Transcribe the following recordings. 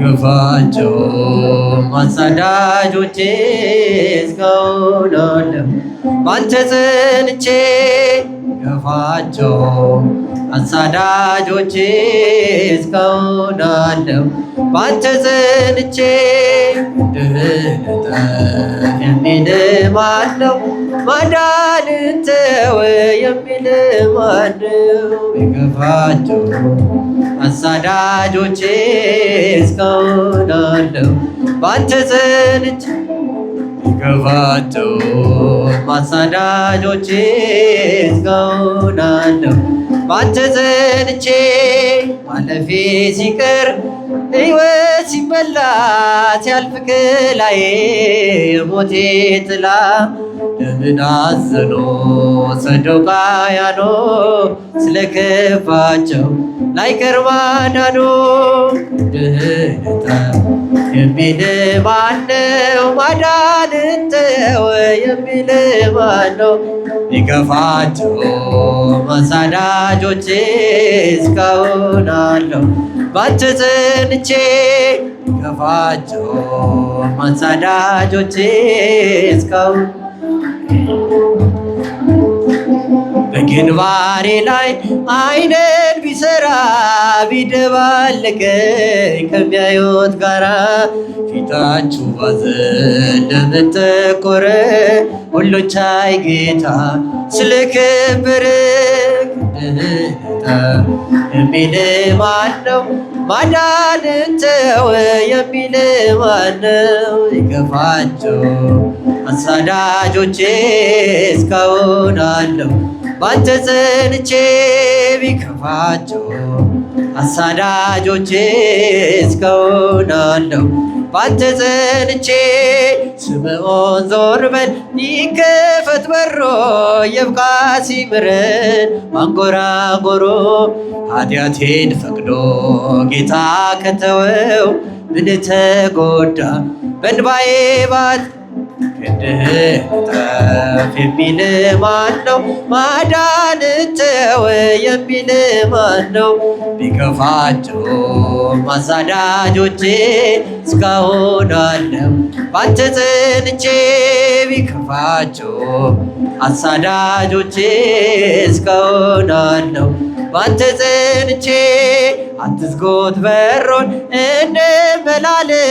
ቢከፋቸው አሳዳጆቼ እስካሁን አለሁ ባንተ ጸንቼ ቢከፋቸው አሳዳጆቼ እስካሁን አለሁ ባንተ ጸንቼ ድህነተ የሚል ማነው? ማዳንን ተወ የሚል ማነው? ቢከፋቸው አሳዳጆቼ እስካሁን አለሁ ባንተ ጸንቼ ቢከፋቸው አሳዳጆቼ እስካሁን አለሁ ባንተ ጸንቼ ማለፌ ሲቀር ሕይወት ሲበላ ሲያልፍ ከላዬ የሞቴ ጥላ ለምን አዘኑ ሰዶቃያኖ ስለከፋቸው ላይቀር ማዳኑ? ድህነተ የሚል ማነው? ማዳንን ተወ የሚል ማነው? ቢከፋቸው አሳዳጆቼ እስካሁን አለሁ ባንተ ጸንቼ ቢከፋቸው አሳዳጆቼ እስካሁን በግንባሬ ላይ አይንን ቢሰራ ቢደባለቀኝ ከሚያዩት ጋራ ፊታችሁ ባዘን ለምን ጠቆረ? ሁሉን ቻይ ጌታ ስለከበረ ድህነተ የሚል ማነው? ማዳንን ተወ የሚል ማነው? ቢከፋቸው አሳዳጆቼ እስካሁን አለሁ ባንተ ጸንቼ ቢከፋቸው አሳዳጆቼ እስካሁን አለሁ ባንተ ጸንቼ ስምዖን ዞር በል ይከፈት በሮ ይብቃ ሲምረን ማንጎራጎሮ ኃጢአቴን ፈቅዶ ጌታ ከተወው ምን ተጎዳ በእንባዬ ባት ድህነተ የሚል ማነው? ማዳንን ተወ የሚል ማነው? ቢከፋቸው አሳዳጆቼ እስካሁን አለሁ ባንተ ጸንቼ ቢከፋቸው አሳዳጆቼ እስካሁን አለሁ ባንተ ጸንቼ አትዝጎት በሮን እንመላለስ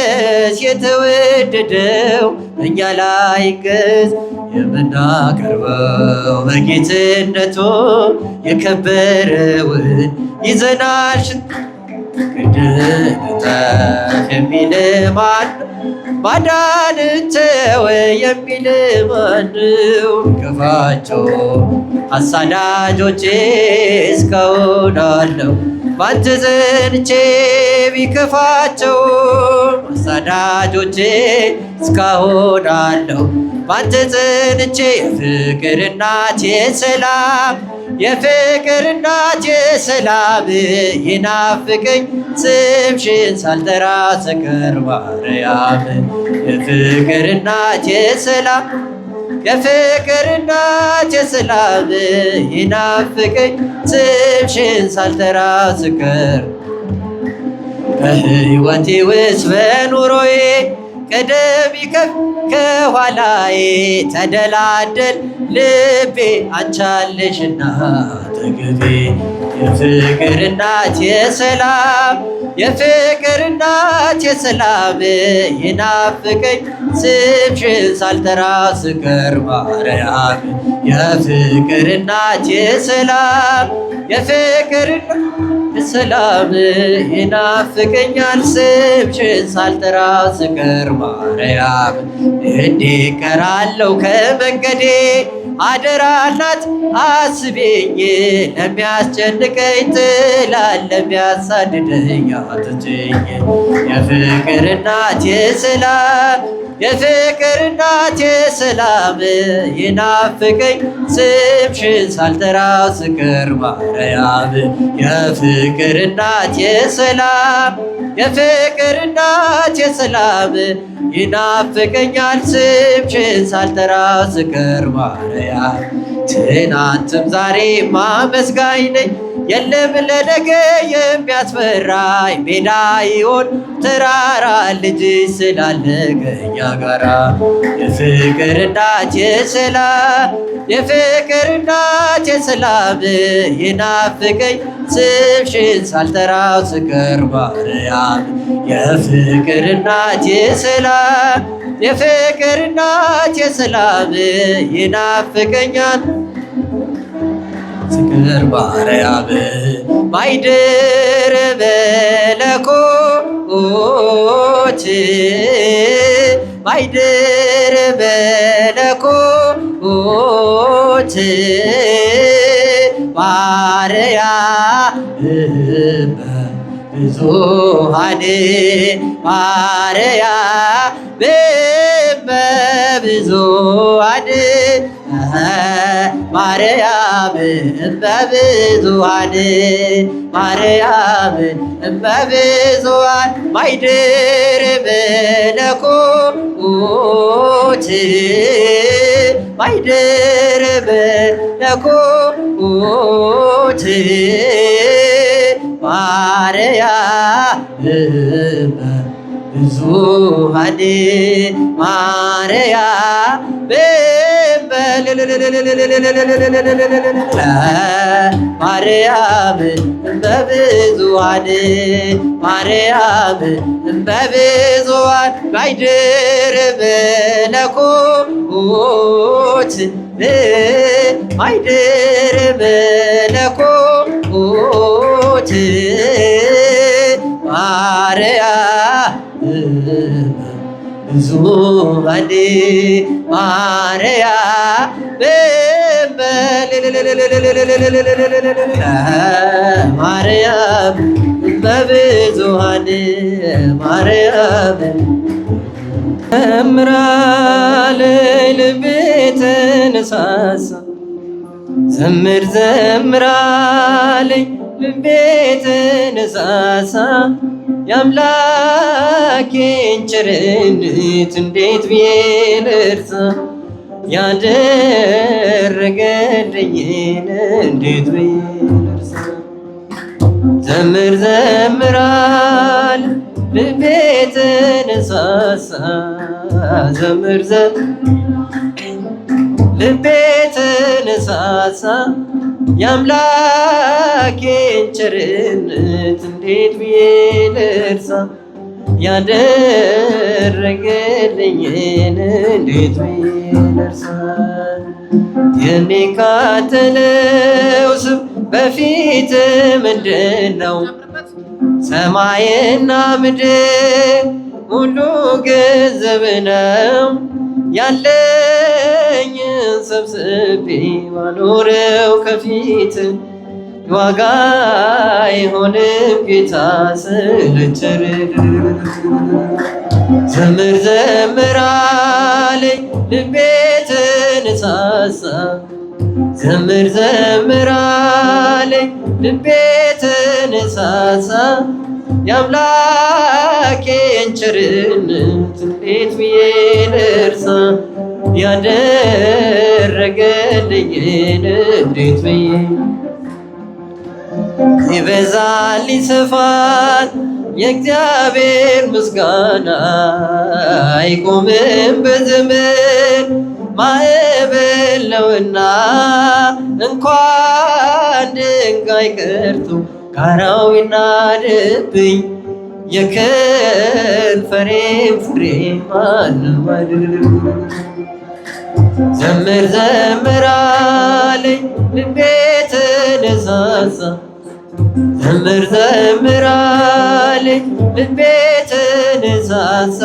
የተወደደው እኛ ላይ ገዝ የምናቀርበው በጌትነቱ የከበረውን ይዘናል ድህነተ የሚል ማነው? ማዳንን ተወ የሚል ማነው? ቢከፋቸው አሳዳጆቼ እስካሁን አለሁ ባንተ ጸንቼ ቢከፋቸው አሳዳጆቼ እስካሁን አለሁ ባንተ ጸንቼ የፍቅር እናት የሰላም የፍቅር እናት የሰላም ይናፍቀኝ ስምሽን ሳልጠራ ስቀር ማርያም የፍቅር እናት የሰላም የፍቅር እናት የሰላም ይናፍቀኝ ስምሽን ሳልጠራ ስቀር በሕይወቴ ውስጥ በኑሮዬ ቀደም ይከፍ ከኋላዬ ተደላደል ልቤ አንቻለሽና ተገቤ የፍቅር እናት የሰላም የፍቅር እናት የሰላም ይናፍቀኝ ስምሽን ሳልጠራ ስቀር ማርያም የፍቅር እናት የሰላም የፍቅር ሰላም ይናፍቀኛል ስምሽን ሳልጠራ ስቀር ማርያም እንዴት ቀራለሁ ከመንገዴ አደራ እናት አስቤኝ ለሚያስጨንቀኝ ጥላ ለሚያሳድደኝ አትተኝ የፍቅር እናት የሰላም የፍቅር እናት የሰላም ይናፍቀኝ ስምሽን ሳልጠራ ስቀር ማርያም የፍቅር እናት የሰላም የፍቅር እናት የሰላም ይናፍቀኛል ስምሽን ሳልጠራ ስቀር ማርያም ትናንትም ዛሬ ማመስጋኝ ነኝ የለም ለነገ የሚያስፈራኝ ሜዳ ይሆን ተራራ ልጅ ስላለ ከእኛ ጋራ የፍቅር እናት የሰላም የፍቅር እናት የሰላም ይናፍቀኝ ስምሽን ሳልጠራው ስቀር ማርያም የፍቅር እናት የሰላም የፍቅር እናት የሰላም ይናፍቀኛል ስቀር ማርያም ማይደር መለኮት ማይደር መለኮት ማርያም ብዙኃን ማርያም በብዙኃን ማርያም በብዙኃን ማርያም በብዙኃን ማይደር መለኮት ማይደር መለኮት ማርያም ብዙኃን ማርያም ማርያም በብዙኃን ማርያም በብዙኃን ማይደር መለኮት ማይደር መለኮት ማርያም ብዙኃን ማርያም ማርያም በብዙኃን ማርያም ዘምራለች ልቤ ተነሳሳ ዘምር ዘምራለች ልቤ ተነሳሳ የአምላኬን ቸርነት እንዴት ብዬ ልርሳ ያደረገልኝን እንዴት ብዬ ልርሳ ዘምር ዘምራለች ልቤ ተነሳሳ ዘምር ልቤ ተነሳሳ የአምላኬን ቸርነት እንዴት ብዬ ልርሳ ያደረገልኝን እንዴት ብዬ ልርሳ የሚቃጠለው ስም በፊት ምንድነው? ሰማይና ምድር ሁሉ ገንዘብ ነው። ያለኝን ሰብስቤ ማኖረው ከፊት ዋጋ አይሆንም ጌታ ስለቸር ዘምር ዘምራለች ልቤ ተነሳሳ ዘምር ዘምራለች ልቤ ተነሳሳ የአምላኬን ቸርነት እንዴት ብዬ ልርሳ ያደረገልኝን እንዴት ብዬ ይበዛል ይሰፋል የእግዚአብሔር ምስጋና አይቆምም በዘመን ማዕበል ነውና እንኳን ድንጋይ ቀርቶ ጋራው ይናድብኝ የከንፈሬን ፍሬ ማንም ዘምር ዘምራለች ልቤ ተነሳሳ ዘምር ዘምራለች ልቤ ተነሳሳ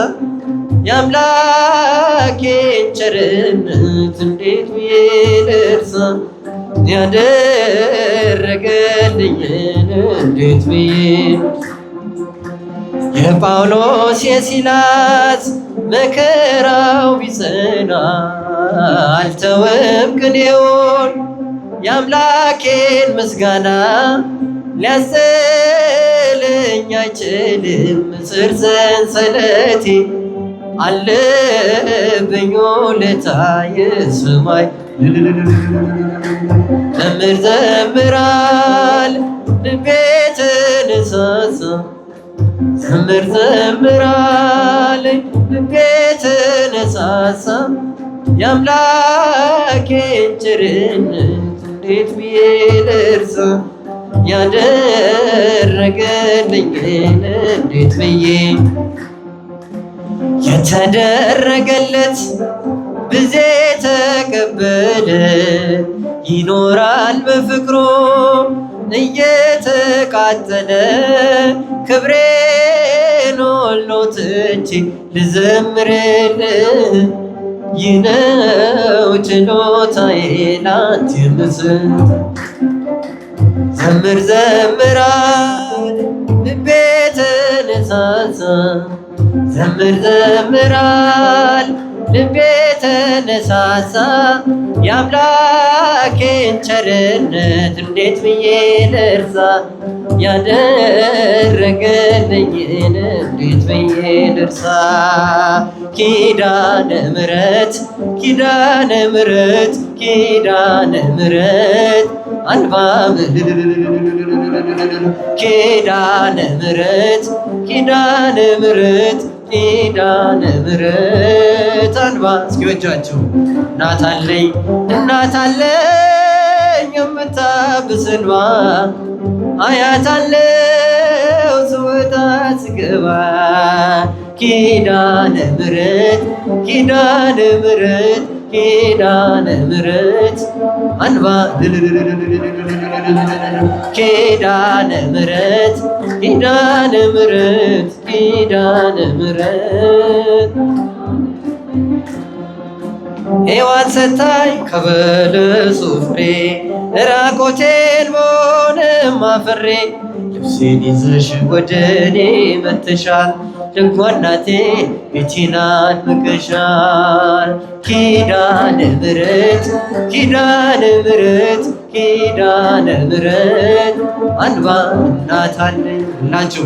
የአምላኬን ቸርነት እንዴት ብዬ ልርሳ ያደረገልኝን እንዴት ብዬ የጳውሎስ የሲላስ መከራው ቢጸና አልተወም ቅኔውን የአምላኬን ምስጋና ሊያስጥለኝ አይችልም ስር ሰንሰለቴ አለብኝ ውለታ የሰማይ ዘምር ዘምራለች ልቤ ተነሳሳ ዘምር ዘምር አለኝ ልቤ ተነሳሳ የአምላኬን ቸርነት እንዴት ብዬ ልርሳ ያደረገልኝን እንዴት ብዬ የተደረገለት ብዜ ተቀበለ ይኖራል በፍቅሩ እየተቃጠለ ክብሬን ሁሉ ትቼ ልዘምርልህ ይህ ነው ችሎታዬ ላንተ ምስል ዘምር ዘምር አለ ልቤ ተነሳሳ ዘምር ዘምር አለ ልቤ ተነሳሳ የአምላኬን ቸርነት እንዴት ብዬ ልርሳ ያደረገልኝን እንዴት ብዬ ልርሳ ኪዳነ ምሕረት ኪዳነ ምሕረት ኪዳነ ምሕረት አንባ ኪዳነ ምሕረት ኪዳነ ምሕረት ኪዳነ ምሕረት አንባ እስኪ ወጃችሁ እናት አለኝ የምታብስ እንባ አያት አለው ስወጣ ስገባ ኪዳነ ምሕረት ኪዳነ ምሕረት ኪዳነ ምሕረት አንባ ኪዳነ ምሕረት ኪዳነ ምሕረት ኪዳነ ምሕረት ሔዋን ሰታኝ ከበለሱ ፍሬ ራቆቴን ብሆንም አፍሬ ልብሴን ይዘሽ ወደ እኔ መጥተሻል ድንኳ እናቴ ቤቴን አድምቀሻል ኪዳነ ምሕረት ኪዳነ ምሕረት ኪዳነ ምሕረት አንባ እናት አለኝ ሁላችሁ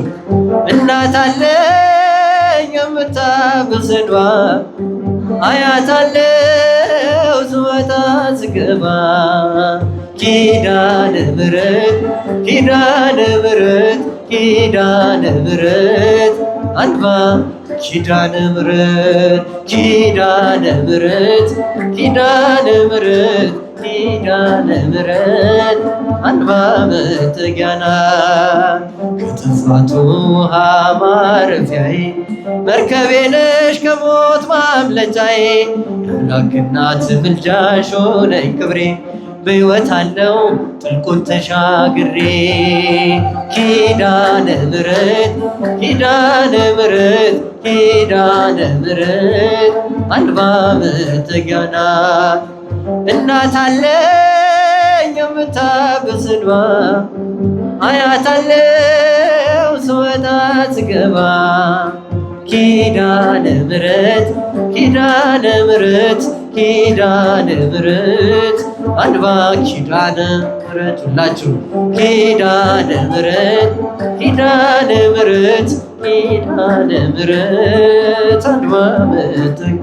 እናት አለኝ የምታብስ እንባ አያት አለው ስወጣ ስገባ ኪዳነ ምሕረት ኪዳነ ምሕረት ኪዳነ ምሕረት አንባ ኪዳነ ምሕረት ኪዳነ ምሕረት ኪዳነ ምሕረት ኪዳነ ምሕረት አንባ መጠጊያ ናት ከጥፋቱ ውሃ ማረፊያዬ መርከቤ ነሽ ከሞት ማምለጫዬ የአምላክ እናት ምልጃሽ ሆነኝ ክብሬ በሕይወት አለው ጥልቁን ተሻግሬ ኪዳነ ምሕረት ኪዳነ ምሕረት ኪዳነ ምሕረት አንባ መጠጊያ ናት እናት አለኝ የምታብስ እንባ አያት አለው ስወጣ ስገባ ኪዳነ ምሕረት ኪዳነ ምሕረት ኪዳነ ምሕረት አንባ ኪዳነ ምሕረት ሁላችሁ ኪዳነ ምሕረት ኪዳነ ምሕረት ኪዳነ ምሕረት አንባ መጠጊያ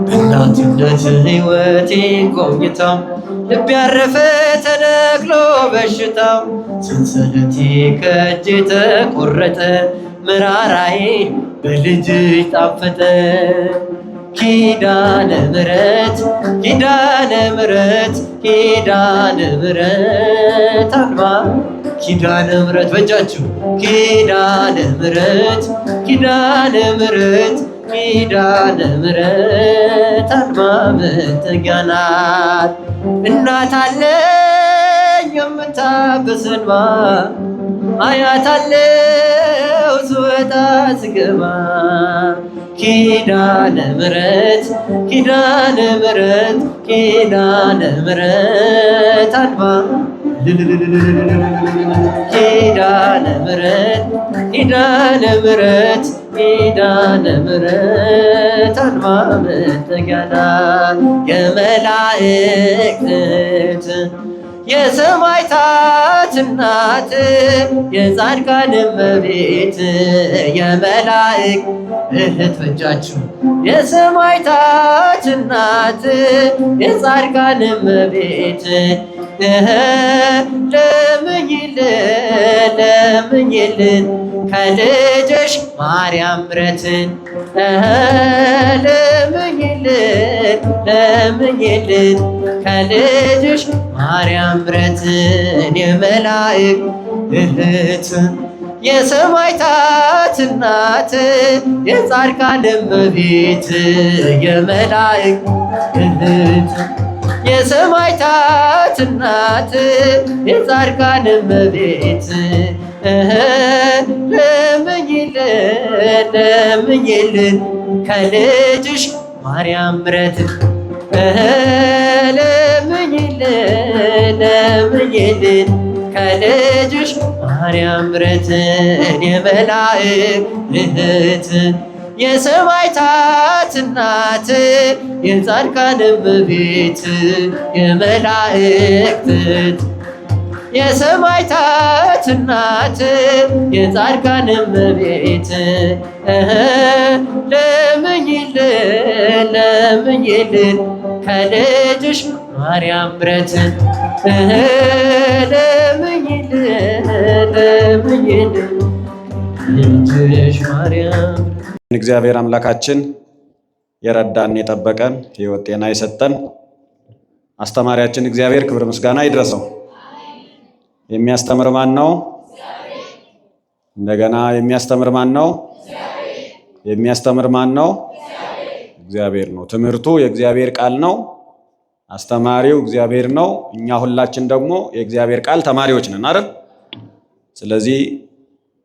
በእናትነት ሕይወቴን ጎብኝታው ልብ ያረፈ ተነቅሎ በሽታው ሰንሰለቴ ከእጄ ተቆረጠ መራራዬ በልጅሽ ጣፈጠ ኪዳነ ምሕረት ኪዳነ ምሕረት ኪዳነ ምሕረት አንባ ኪዳነ ምሕረት በእጃችሁ ኪዳነ ምሕረት ኪዳነ ምሕረት ኪዳነ ምሕረት አንባ መጠጊያ ናት እናት አለኝ የምታብስ እንባ አያት አለው ስወጣ ስገባ ኪዳነ ምሕረት ኪዳነ ምሕረት ኪዳነ ምሕረት አንባ ኪዳነ ምሕረት ኪዳነ ምሕረት ኪዳነ ምሕረት አንባ መጠጊያ ናት የመላእክት የሰማዕታት እናት የጻድቃን እመቤት የመላእክት እህት በእጃችሁ የሰማዕታት እናት የጻድቃን እመቤት ለምኝልን ለምኝልን ከልጅሽ ማርያም ምሕረትን ለምኝልን ከልጅሽ ማርያም ምሕረትን የመላእክት እህት የሰማዕታት እናት የጻድቃን እመቤት የመላእክት እህት የሰማዕታት እናት የጻድቃን እመቤት ለምኝልን ከልጅሽ ማርያም ምሕረትን ለምኝልን ከልጅሽ ማርያም ምሕረትን የመላእክት እህት የሰማዕታት እናት የጻድቃን እመቤት የመላእክት እህት የሰማዕታት እናት የጻድቃን እመቤት ለምኝልን ከልጅሽ ማርያም ምሕረትን ለምኝልን ልጅሽ ማርያም እግዚአብሔር አምላካችን የረዳን የጠበቀን ሕይወት ጤና የሰጠን አስተማሪያችን እግዚአብሔር ክብር ምስጋና ይድረሰው። የሚያስተምር ማን ነው? እንደገና የሚያስተምር ማን ነው? የሚያስተምር ማን ነው? እግዚአብሔር ነው። ትምህርቱ የእግዚአብሔር ቃል ነው። አስተማሪው እግዚአብሔር ነው። እኛ ሁላችን ደግሞ የእግዚአብሔር ቃል ተማሪዎች ነን አይደል? ስለዚህ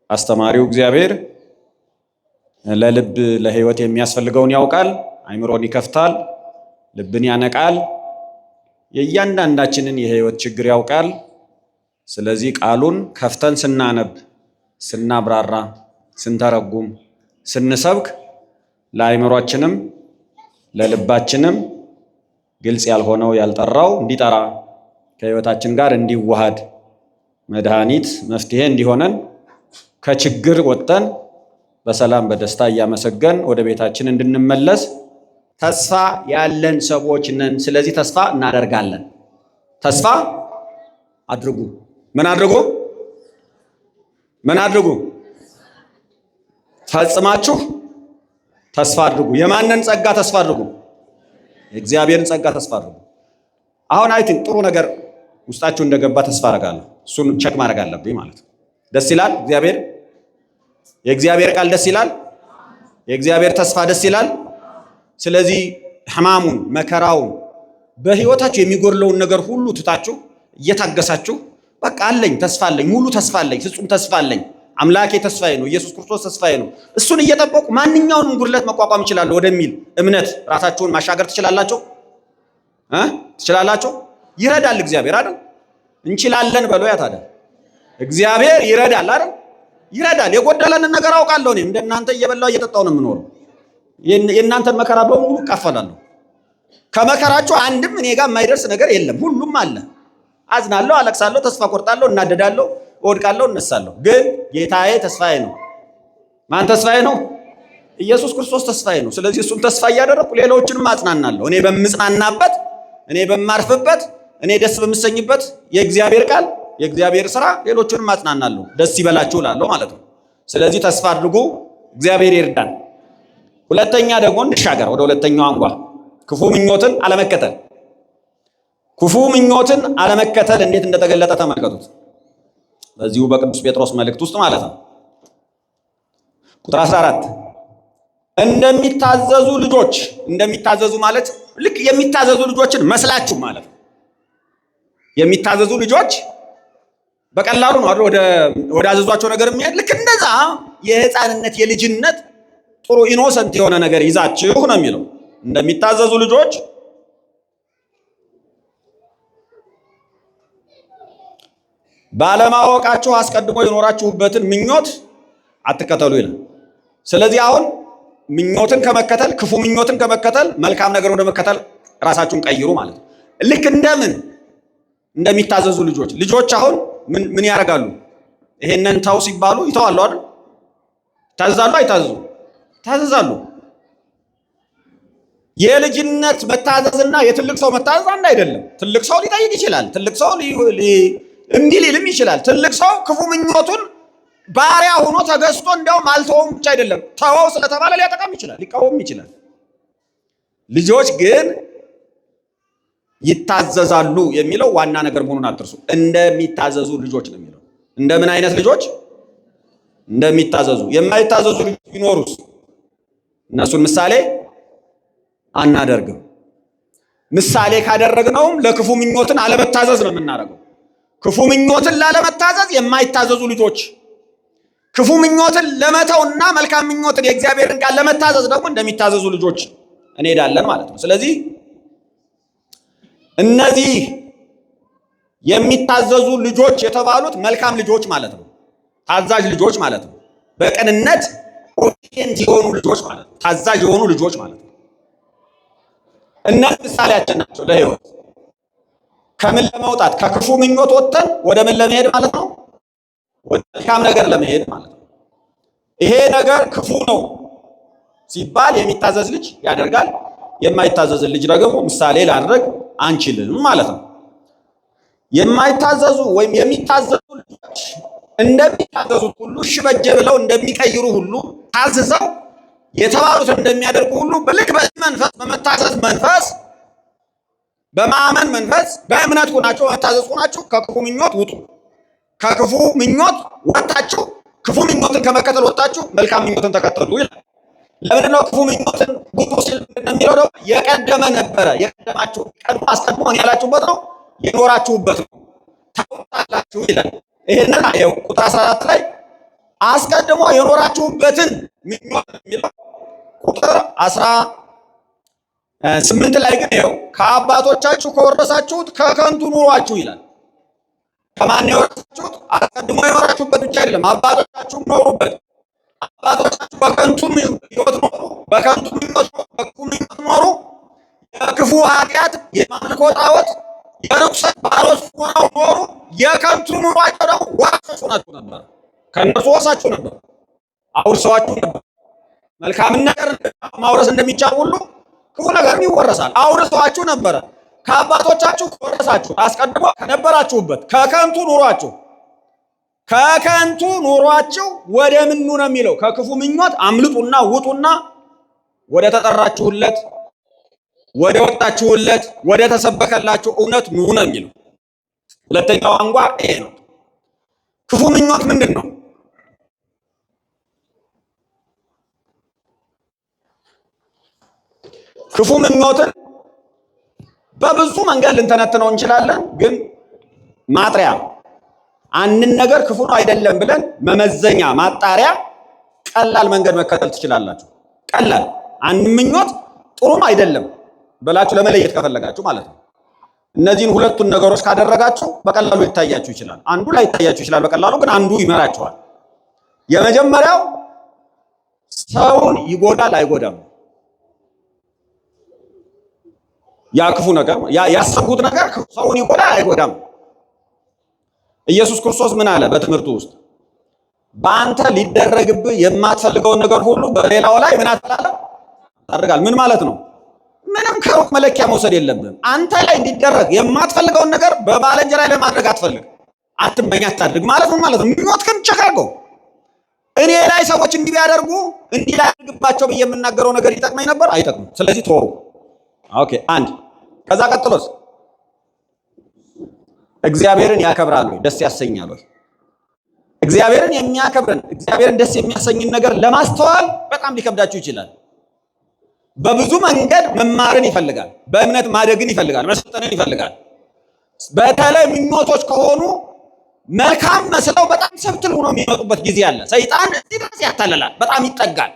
አስተማሪው እግዚአብሔር ለልብ ለሕይወት የሚያስፈልገውን ያውቃል፣ አይምሮን ይከፍታል፣ ልብን ያነቃል፣ የእያንዳንዳችንን የሕይወት ችግር ያውቃል። ስለዚህ ቃሉን ከፍተን ስናነብ፣ ስናብራራ፣ ስንተረጉም፣ ስንሰብክ ለአይምሮአችንም ለልባችንም ግልጽ ያልሆነው ያልጠራው እንዲጠራ ከሕይወታችን ጋር እንዲዋሃድ መድኃኒት መፍትሄ እንዲሆነን ከችግር ወጥተን በሰላም በደስታ እያመሰገን ወደ ቤታችን እንድንመለስ ተስፋ ያለን ሰዎች ነን። ስለዚህ ተስፋ እናደርጋለን። ተስፋ አድርጉ። ምን አድርጉ? ምን አድርጉ? ፈጽማችሁ ተስፋ አድርጉ። የማንን ጸጋ ተስፋ አድርጉ? የእግዚአብሔርን ጸጋ ተስፋ አድርጉ። አሁን አይቲንክ ጥሩ ነገር ውስጣችሁ እንደገባ ተስፋ አደርጋለሁ። እሱን ቸክ ማድረግ አለብኝ ማለት ነው። ደስ ይላል። የእግዚአብሔር ቃል ደስ ይላል። የእግዚአብሔር ተስፋ ደስ ይላል። ስለዚህ ሕማሙን መከራውን በሕይወታችሁ የሚጎድለውን ነገር ሁሉ ትታችሁ እየታገሳችሁ በቃ አለኝ ተስፋ አለኝ፣ ሙሉ ተስፋ አለኝ፣ ፍጹም ተስፋ አለኝ፣ አምላኬ ተስፋዬ ነው፣ ኢየሱስ ክርስቶስ ተስፋዬ ነው፣ እሱን እየጠበቁ ማንኛውንም ጉድለት መቋቋም እችላለሁ ወደሚል እምነት ራሳችሁን ማሻገር ትችላላችሁ። ትችላላችሁ። ይረዳል እግዚአብሔር አይደል? እንችላለን በለው። ያ ታዲያ እግዚአብሔር ይረዳል አይደል? ይረዳል። የጎደለንን ነገር አውቃለሁ። እኔ እንደናንተ እየበላው እየጠጣው ነው የምኖረው። የእናንተን መከራ በሙሉ እካፈላለሁ። ከመከራችሁ አንድም እኔ ጋር የማይደርስ ነገር የለም። ሁሉም አለ። አዝናለሁ፣ አለቅሳለሁ፣ ተስፋ ቆርጣለሁ፣ እናደዳለሁ፣ እወድቃለሁ፣ እነሳለሁ። ግን ጌታዬ ተስፋዬ ነው። ማን ተስፋዬ ነው? ኢየሱስ ክርስቶስ ተስፋዬ ነው። ስለዚህ እሱን ተስፋ እያደረኩ ሌሎችንም አጽናናለሁ። እኔ በምጽናናበት፣ እኔ በማርፍበት፣ እኔ ደስ በምሰኝበት የእግዚአብሔር ቃል የእግዚአብሔር ሥራ ሌሎችንም አጽናናለሁ። ደስ ይበላችሁ እላለሁ ማለት ነው። ስለዚህ ተስፋ አድርጉ። እግዚአብሔር ይርዳን። ሁለተኛ ደግሞ እንሻገር ወደ ሁለተኛው አንጓ፣ ክፉ ምኞትን አለመከተል። ክፉ ምኞትን አለመከተል እንዴት እንደተገለጠ ተመልከቱት። በዚሁ በቅዱስ ጴጥሮስ መልእክት ውስጥ ማለት ነው። ቁጥር 14 እንደሚታዘዙ ልጆች፣ እንደሚታዘዙ ማለት ልክ የሚታዘዙ ልጆችን መስላችሁ ማለት ነው። የሚታዘዙ ልጆች በቀላሉ ነው ወደ አዘዟቸው ነገር የሚሄድ። ልክ እንደዛ የሕፃንነት የልጅነት ጥሩ ኢኖሰንት የሆነ ነገር ይዛችሁ ነው የሚለው። እንደሚታዘዙ ልጆች ባለማወቃችሁ አስቀድሞ የኖራችሁበትን ምኞት አትከተሉ ይላል። ስለዚህ አሁን ምኞትን ከመከተል ክፉ ምኞትን ከመከተል መልካም ነገር ወደ መከተል ራሳችሁን ቀይሩ ማለት ነው። ልክ እንደሚታዘዙ ልጆች አሁን ምን ያደርጋሉ? ይሄንን ተው ሲባሉ ይተዋሉ አይደል? ታዘዛሉ አይታዘዙ? ታዘዛሉ። የልጅነት መታዘዝና የትልቅ ሰው መታዘዝ አንድ አይደለም። ትልቅ ሰው ሊጠይቅ ይችላል። ትልቅ ሰው እምቢ ሊልም ይችላል። ትልቅ ሰው ክፉ ምኞቱን ባሪያ ሆኖ ተገዝቶ እንደውም አልተወውም ብቻ አይደለም ተወው ስለተባለ ሊያጠቃም ይችላል፣ ሊቃወም ይችላል። ልጆች ግን ይታዘዛሉ የሚለው ዋና ነገር መሆኑን አትርሱ። እንደሚታዘዙ ልጆች ነው የሚለው። እንደምን አይነት ልጆች? እንደሚታዘዙ። የማይታዘዙ ልጆች ቢኖሩስ እነሱን ምሳሌ አናደርግም። ምሳሌ ካደረግነውም ለክፉ ምኞትን አለመታዘዝ ነው የምናደርገው። ክፉ ምኞትን ላለመታዘዝ የማይታዘዙ ልጆች፣ ክፉ ምኞትን ለመተውና መልካም ምኞትን የእግዚአብሔርን ቃል ለመታዘዝ ደግሞ እንደሚታዘዙ ልጆች እንሄዳለን ማለት ነው። ስለዚህ እነዚህ የሚታዘዙ ልጆች የተባሉት መልካም ልጆች ማለት ነው። ታዛዥ ልጆች ማለት ነው። በቅንነት ኦቢዲየንት የሆኑ ልጆች ማለት ነው። ታዛዥ የሆኑ ልጆች ማለት ነው። እነዚህ ምሳሌያችን ናቸው ለሕይወት። ከምን ለመውጣት? ከክፉ ምኞት ወጥተን ወደ ምን ለመሄድ ማለት ነው? ወደ መልካም ነገር ለመሄድ ማለት ነው። ይሄ ነገር ክፉ ነው ሲባል የሚታዘዝ ልጅ ያደርጋል። የማይታዘዝ ልጅ ደግሞ ምሳሌ ላድርግ አንችልም ማለት ነው። የማይታዘዙ ወይም የሚታዘዙ ልጆች እንደሚታዘዙት ሁሉ እሺ በጀ ብለው እንደሚቀይሩ ሁሉ ታዝዘው የተባሉትን እንደሚያደርጉ ሁሉ በልክ በዚህ መንፈስ፣ በመታዘዝ መንፈስ፣ በማመን መንፈስ፣ በእምነት ሆናችሁ በመታዘዝ ሆናችሁ ከክፉ ምኞት ውጡ። ከክፉ ምኞት ወጣችሁ፣ ክፉ ምኞትን ከመከተል ወጣችሁ መልካም ምኞትን ተከተሉ ይላል። ለምንድን ነው ክፉ ምኞትን ውጡ ሲል እንደሚለው ደግሞ የቀደመ ነበረ፣ የቀደማችሁ ቀድሞ አስቀድሞ ያላችሁበት ነው፣ የኖራችሁበት ነው፣ ታውቃላችሁ ይላል። ይሄንን አየው ቁጥር 14 ላይ አስቀድሞ የኖራችሁበትን ምኞት የሚለው ቁጥር 18 ላይ ግን ይኸው ከአባቶቻችሁ ከወረሳችሁት ከከንቱ ኑሯችሁ ይላል። ከማን የወረሳችሁት? አስቀድሞ የኖራችሁበት ብቻ አይደለም፣ አባቶቻችሁም ኖሩበት። አባቶቻችሁ በከንቱ ሕይወት ኖሩ፣ በከንቱ ምኞት ኖሩ። የክፉ ኃጢአት፣ የማምልኮ ጣዖት፣ የርኩሰት ባሮች ሆነው ኖሩ። የከንቱ ኑሯቸው ደግሞ ዋርሶች ሆናችሁ ነበር። ከእነርሱ ወርሳችሁ ነበር፣ አውርሰዋችሁ ነበር። መልካምን ነገር ማውረስ እንደሚቻል ሁሉ ክፉ ነገርም ይወረሳል። አውርሰዋችሁ ነበረ። ከአባቶቻችሁ ከወረሳችሁ አስቀድሞ ከነበራችሁበት ከከንቱ ኑሯችሁ ወደ ምኑ ነው የሚለው? ከክፉ ምኞት አምልጡና ውጡና ወደ ተጠራችሁለት፣ ወደ ወጣችሁለት፣ ወደ ተሰበከላችሁ እውነት ኑ ነው የሚለው። ሁለተኛው አንጓ ይሄ ነው። ክፉ ምኞት ምንድን ነው? ክፉ ምኞትን በብዙ መንገድ ልንተነትነው እንችላለን። ግን ማጥሪያ አንድን ነገር ክፉ ነው አይደለም ብለን መመዘኛ ማጣሪያ ቀላል መንገድ መከተል ትችላላችሁ። ቀላል አንድ ምኞት ጥሩ ነው አይደለም ብላችሁ ለመለየት ከፈለጋችሁ ማለት ነው። እነዚህን ሁለቱን ነገሮች ካደረጋችሁ በቀላሉ ሊታያችሁ ይችላል። አንዱ ላይ ይታያችሁ ይችላል በቀላሉ፣ ግን አንዱ ይመራችኋል። የመጀመሪያው ሰውን ይጎዳል አይጎዳም? ያ ክፉ ነገር ያሰብኩት ነገር ሰውን ይጎዳል አይጎዳም? ኢየሱስ ክርስቶስ ምን አለ በትምህርቱ ውስጥ? በአንተ ሊደረግብህ የማትፈልገውን ነገር ሁሉ በሌላው ላይ ምን ታደርጋለህ? ምን ማለት ነው? ምንም ከሩቅ መለኪያ መውሰድ የለብህም። አንተ ላይ እንዲደረግ የማትፈልገውን ነገር በባልንጀራ ላይ ማድረግ አትፈልግ፣ አትመኝ፣ አታድርግ ማለት ምን ማለት ነው? ምኞትህን ቸክ አድርገው። እኔ ላይ ሰዎች እንዲህ ቢያደርጉ እንዲህ ላይ አድርግባቸው ብዬ የምናገረው ነገር ይጠቅመኝ ነበር? አይጠቅምም። ስለዚህ ተወው። ኦኬ፣ አንድ። ከዛ ቀጥሎስ እግዚአብሔርን ያከብራል ወይ? ደስ ያሰኛል ወይ? እግዚአብሔርን የሚያከብርን እግዚአብሔርን ደስ የሚያሰኝን ነገር ለማስተዋል በጣም ሊከብዳችሁ ይችላል። በብዙ መንገድ መማርን ይፈልጋል። በእምነት ማደግን ይፈልጋል። መሰልጠንን ይፈልጋል። በተለይ ምኞቶች ከሆኑ መልካም መስለው በጣም ሰብትል ሆኖ የሚመጡበት ጊዜ አለ። ሰይጣን እዚህ ድረስ ያታለላል፣ በጣም ይጠጋል።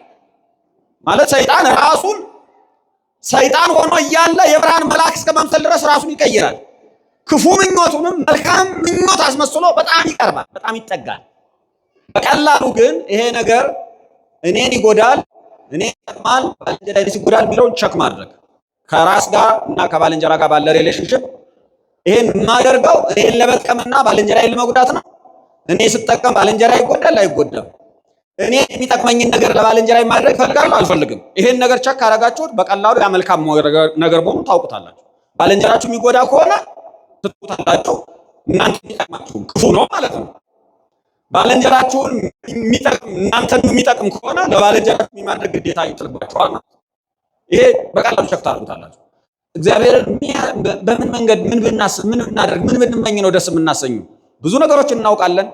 ማለት ሰይጣን ራሱን ሰይጣን ሆኖ እያለ የብርሃን መልአክ እስከ መምሰል ድረስ ራሱን ይቀይራል። ክፉ ምኞቱንም መልካም ምኞት አስመስሎ በጣም ይቀርባል፣ በጣም ይጠጋል። በቀላሉ ግን ይሄ ነገር እኔን ይጎዳል፣ እኔ ይጠቅማል፣ ባልንጀራ ይጎዳል የሚለውን ቸክ ማድረግ ከራስ ጋር እና ከባልንጀራ ጋር ባለ ሪሌሽንሽፕ ይሄን የማደርገው እኔን ለመጥቀምና ባልንጀራዬን ለመጉዳት ነው። እኔ ስጠቀም ባልንጀራ ይጎዳል አይጎዳም? እኔ የሚጠቅመኝን ነገር ለባልንጀራ ማድረግ እፈልጋለሁ አልፈልግም? ይሄን ነገር ቸክ አደረጋችሁት በቀላሉ ያ መልካም ነገር መሆኑን ታውቁታላችሁ። ባልንጀራችሁ የሚጎዳ ከሆነ ትጡታላችሁ። እናንተ የሚጠቅማችሁ ክፉ ነው ማለት ነው። ባልንጀራችሁን የሚጠቅም እናንተን የሚጠቅም ከሆነ ለባልንጀራችሁ የማድረግ ግዴታ ይጥልባችኋል ማለት ነው። ይሄ በቀላሉ ቸክ ታደርጉታላችሁ። እግዚአብሔርን በምን መንገድ ምን ብናደርግ ምን ብንመኝ ነው ደስ የምናሰኙ? ብዙ ነገሮችን እናውቃለን።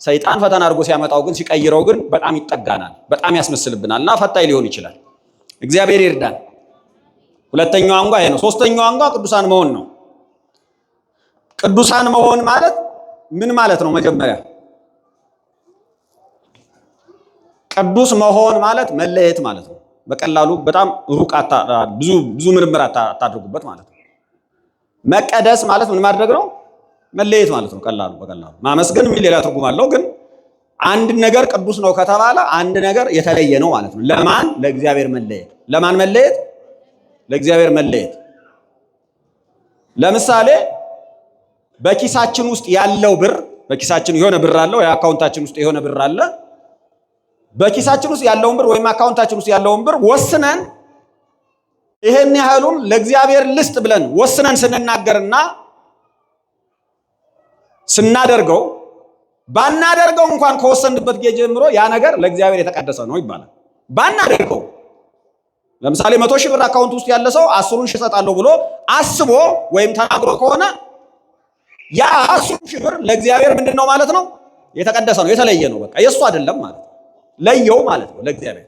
ሰይጣን ፈተና አድርጎ ሲያመጣው ግን ሲቀይረው ግን በጣም ይጠጋናል፣ በጣም ያስመስልብናል እና ፈታኝ ሊሆን ይችላል። እግዚአብሔር ይርዳን። ሁለተኛው አንጓ ይሄ ነው። ሶስተኛው አንጓ ቅዱሳን መሆን ነው። ቅዱሳን መሆን ማለት ምን ማለት ነው? መጀመሪያ ቅዱስ መሆን ማለት መለየት ማለት ነው። በቀላሉ በጣም ሩቅ ብዙ ምርምር አታድርጉበት ማለት ነው። መቀደስ ማለት ምን ማድረግ ነው? መለየት ማለት ነው። በቀላሉ ማመስገን የሚል ሌላ ትርጉም አለው። ግን አንድ ነገር ቅዱስ ነው ከተባለ አንድ ነገር የተለየ ነው ማለት ነው። ለማን? ለእግዚአብሔር መለየት። ለማን መለየት? ለእግዚአብሔር መለየት። ለምሳሌ በኪሳችን ውስጥ ያለው ብር፣ በኪሳችን የሆነ ብር አለው፣ የአካውንታችን ውስጥ የሆነ ብር አለ። በኪሳችን ውስጥ ያለውን ብር ወይም አካውንታችን ውስጥ ያለውን ብር ወስነን ይሄን ያህሉን ለእግዚአብሔር ልስጥ ብለን ወስነን ስንናገርና ስናደርገው ባናደርገው እንኳን ከወሰንበት ጊዜ ጀምሮ ያ ነገር ለእግዚአብሔር የተቀደሰ ነው ይባላል። ባናደርገው ለምሳሌ 100,000 ብር አካውንት ውስጥ ያለ ሰው 10,000 እሰጣለሁ ብሎ አስቦ ወይም ተናግሮ ከሆነ ያ 10,000 ብር ለእግዚአብሔር ምንድነው ማለት ነው? የተቀደሰ ነው፣ የተለየ ነው። በቃ የሱ አይደለም ማለት ነው። ለየው ማለት ነው ለእግዚአብሔር።